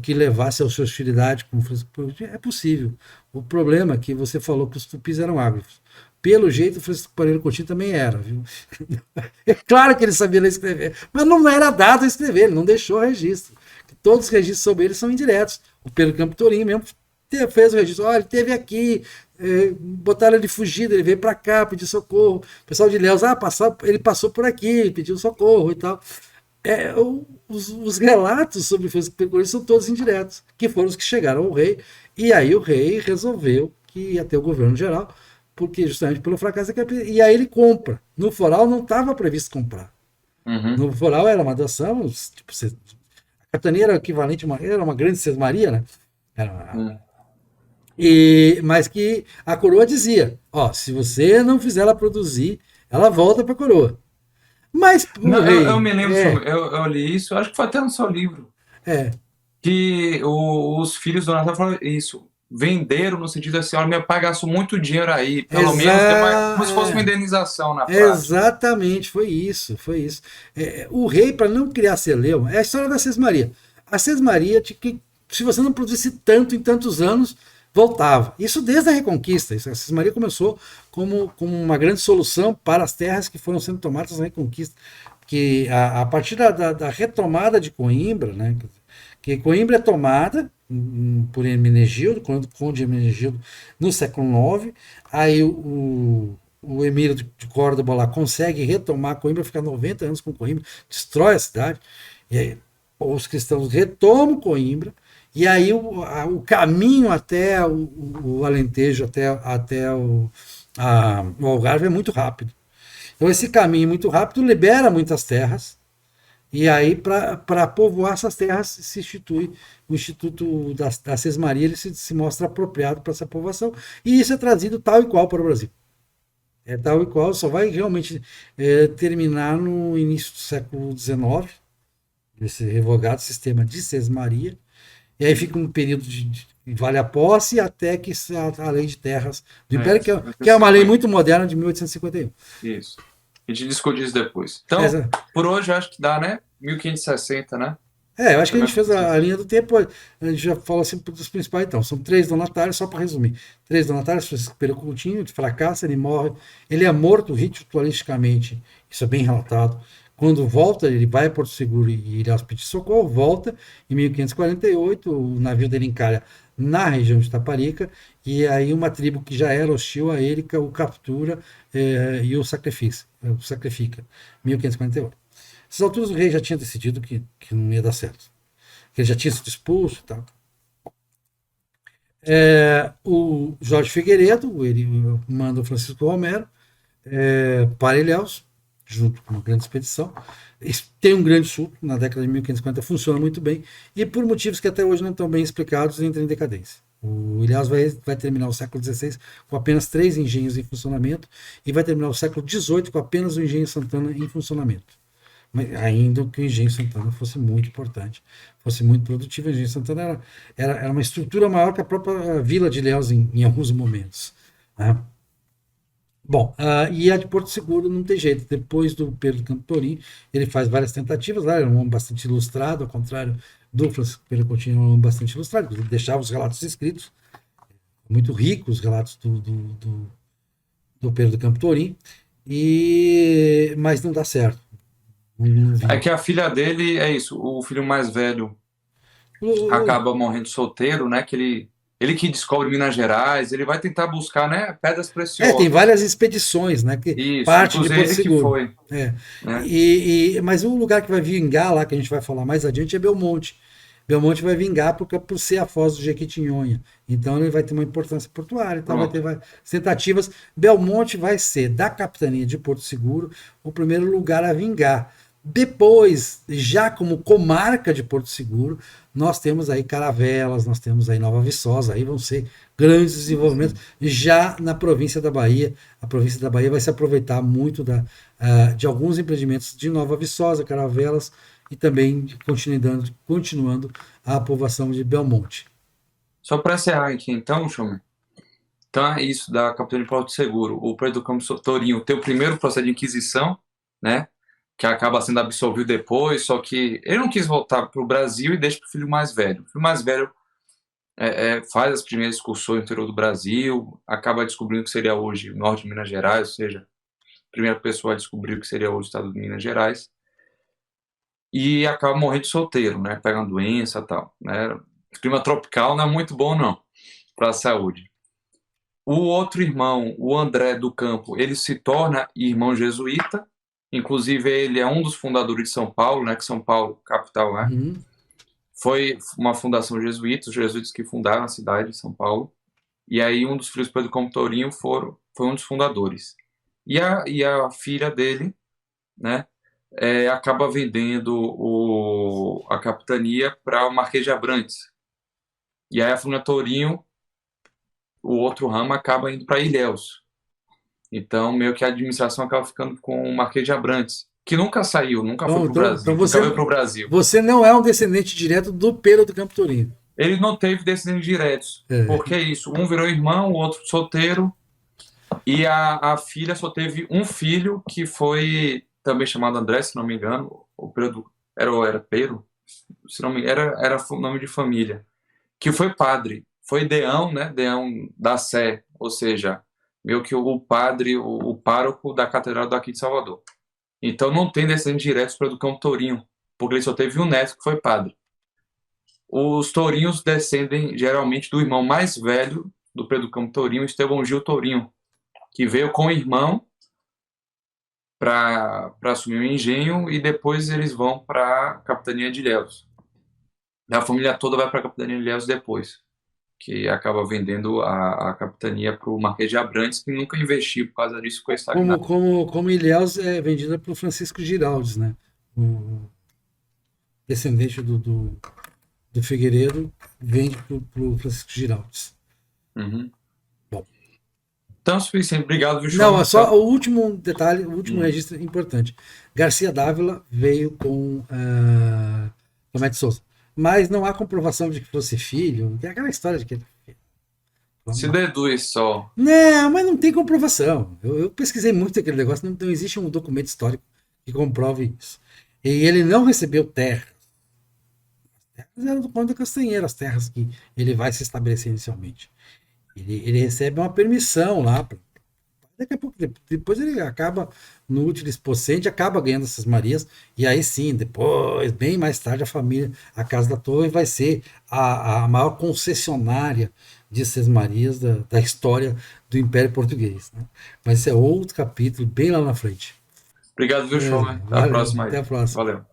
que levasse a sua hostilidade com o Francisco Pereira. É possível. O problema é que você falou que os tupis eram ágrafos. Pelo jeito, o Francisco Pereira Coutinho também era, viu? É claro que ele sabia ler e escrever, mas não era dado a escrever, ele não deixou registro. Todos os registros sobre ele são indiretos. O Pedro Campo Tourinho mesmo fez o registro. Olha, ele esteve aqui, botaram ele fugido, ele veio para cá, pediu socorro. O pessoal de Ilhéus, ele passou por aqui, pediu socorro e tal. Os relatos sobre Francisco Pereira são todos indiretos, que foram os que chegaram ao rei, e aí o rei resolveu que ia ter o governo geral, porque justamente pelo fracasso da capital, e aí ele compra. No foral não estava previsto comprar. Uhum. No foral era uma doação, tipo, a capitania era o equivalente era uma grande sesmaria, né? Hum. Mas que a coroa dizia, ó, se você não fizer ela produzir, ela volta para a coroa. Mas o Não, eu rei, me lembro, eu li isso, acho que foi até no seu livro, é, que os filhos do Natal falaram isso. venderam no sentido assim, olha, meu pai gastou muito dinheiro aí, pelo menos deu como se fosse uma indenização na prática. Exatamente, foi isso, foi isso. O rei, para não criar celeuma, é a história da Sesmaria. A Sesmaria, se você não produzisse tanto em tantos anos, voltava. Isso desde a Reconquista. A Sesmaria começou como uma grande solução para as terras que foram sendo tomadas na Reconquista. Que a partir da retomada de Coimbra, né, que Coimbra é tomada por Hermenegildo, conde Hermenegildo, no século IX, aí o Emílio de Córdoba lá consegue retomar Coimbra, fica 90 anos com Coimbra, destrói a cidade, e aí os cristãos retomam Coimbra, e aí o caminho até o Alentejo, até o Algarve é muito rápido. Então esse caminho muito rápido libera muitas terras, e aí, para povoar essas terras, se institui o Instituto da Sesmaria, ele se mostra apropriado para essa povoação, e isso é trazido tal e qual para o Brasil. É tal e qual, só vai realmente terminar no início do século XIX, esse revogado sistema de Sesmaria, e aí fica um período de vale a posse até que a lei de terras do Império, que é uma lei muito moderna de 1851. Isso. A gente discute isso depois. Então, por hoje acho que dá, né? 1560, né? Eu acho que a gente fez a linha do tempo, a gente já falou assim dos principais, então. São 3 donatários, só para resumir. 3 donatários, Francisco Pereira Coutinho, ele fracassa, ele morre, ele é morto ritualisticamente, isso é bem relatado. Quando volta, ele vai a Porto Seguro e Ilhéus pedir socorro, volta, em 1548, o navio dele encalha na região de Taparica, e aí uma tribo que já era hostil a ele o captura e o sacrifica, 1548. Nessas alturas o rei já tinha decidido que não ia dar certo, que ele já tinha sido expulso e tal. O Jorge Figueiredo, ele manda o Francisco Romero para Ilhéus, junto com uma grande expedição. Tem um grande sul, na década de 1550 funciona muito bem, e por motivos que até hoje não estão bem explicados, entra em decadência. O Ilhéus vai terminar o século XVI com apenas 3 engenhos em funcionamento, e vai terminar o século XVIII com apenas o engenho Santana em funcionamento. Mas ainda que o engenho Santana fosse muito importante, fosse muito produtivo, o engenho Santana era uma estrutura maior que a própria vila de Ilhéus em alguns momentos, né? Bom, e a de Porto Seguro não tem jeito. Depois do Pedro Campo Tourinho, ele faz várias tentativas lá, era um homem bastante ilustrado, ao contrário do Francisco Pereira Coutinho, um homem bastante ilustrado, ele deixava os relatos escritos, muito ricos os relatos do Pedro Campo Tourinho, mas não dá certo. É que a filha dele, é isso, o filho mais velho acaba morrendo solteiro, né, que ele que descobre Minas Gerais, ele vai tentar buscar, né, pedras preciosas. Tem várias expedições, né? Que isso, parte de Porto Seguro. Foi, né? Mas o lugar que vai vingar lá, que a gente vai falar mais adiante, é Belmonte. Belmonte vai vingar por ser a foz do Jequitinhonha. Então ele vai ter uma importância portuária, então vai ter várias tentativas. Belmonte vai ser, da capitania de Porto Seguro, o primeiro lugar a vingar. Depois, já como comarca de Porto Seguro, nós temos aí Caravelas, nós temos aí Nova Viçosa, aí vão ser grandes desenvolvimentos. Já na província da Bahia, a província da Bahia vai se aproveitar muito de alguns empreendimentos de Nova Viçosa, Caravelas, e também continuando a povoação de Belmonte. Só para encerrar aqui então, Chomer, então é isso da capitania de Porto Seguro. O Pedro Campos Tourinho tem o primeiro processo de inquisição, né? Que acaba sendo absolvido depois, só que ele não quis voltar para o Brasil e deixa para o filho mais velho. O filho mais velho faz as primeiras excursões no interior do Brasil, acaba descobrindo que seria hoje o norte de Minas Gerais, ou seja, a primeira pessoa a descobrir que seria hoje o estado de Minas Gerais, e acaba morrendo solteiro, né, pegando doença e tal. Né? O clima tropical não é muito bom, não, para a saúde. O outro irmão, o André do Campo, ele se torna irmão jesuíta. Inclusive, ele é um dos fundadores de São Paulo, né? Que São Paulo, capital, né? Foi uma fundação jesuíta, os jesuítas que fundaram a cidade de São Paulo. E aí, um dos filhos do Pedro Campo Tourinho foi um dos fundadores. E a filha dele, né? Acaba vendendo a capitania para o Marquês de Abrantes. E aí, a família Tourinho, o outro ramo, acaba indo para Ilhéus. Então, meio que a administração acaba ficando com o Marquês de Abrantes, que nunca saiu, nunca foi para o Brasil, nunca veio para o Brasil. Você não é um descendente direto do Pedro do Campo Tourinho. Ele não teve descendentes diretos. Porque é isso. Um virou irmão, o outro solteiro. E a filha só teve um filho, que foi também chamado André, se não me engano. O Pedro, era Pedro? Se não me engano, era nome de família. Que foi padre. Foi Deão, né? Deão da Sé. Ou seja, meio que o padre, o pároco da Catedral daqui de Salvador. Então não tem descendentes diretos para o Campo Tourinho, porque ele só teve um neto que foi padre. Os tourinhos descendem geralmente do irmão mais velho do Pedro Campo Tourinho, Estevão Gil Tourinho, que veio com o irmão para assumir o engenho e depois eles vão para a capitania de Ilhéus. A família toda vai para a capitania de Ilhéus depois, que acaba vendendo a capitania para o Marquês de Abrantes, que nunca investiu por causa disso, ficou estagnado. Como Ilhéus é vendida por Francisco Giraldes, né? O descendente do Figueiredo vende pro Francisco Giraldes. Uhum. Bom. Então, suficiente. Obrigado, viu, Não, é só o último detalhe, o último registro importante. Garcia Dávila veio com Tomé de Souza. Mas não há comprovação de que fosse filho. É aquela história de que se deduz só. Não, mas não tem comprovação. Eu pesquisei muito aquele negócio, não existe um documento histórico que comprove isso. E ele não recebeu terras. As terras eram do Conde da Castanheira, as terras que ele vai se estabelecer inicialmente. Ele recebe uma permissão lá. Daqui a pouco, depois ele acaba no útilis possente, acaba ganhando essas Marias, e aí sim, depois, bem mais tarde, a Casa da Torre vai ser a maior concessionária de Seis Marias da história do Império Português. Né? Mas esse é outro capítulo, bem lá na frente. Obrigado, viu, Show? Até a próxima aí. Até a próxima. Valeu.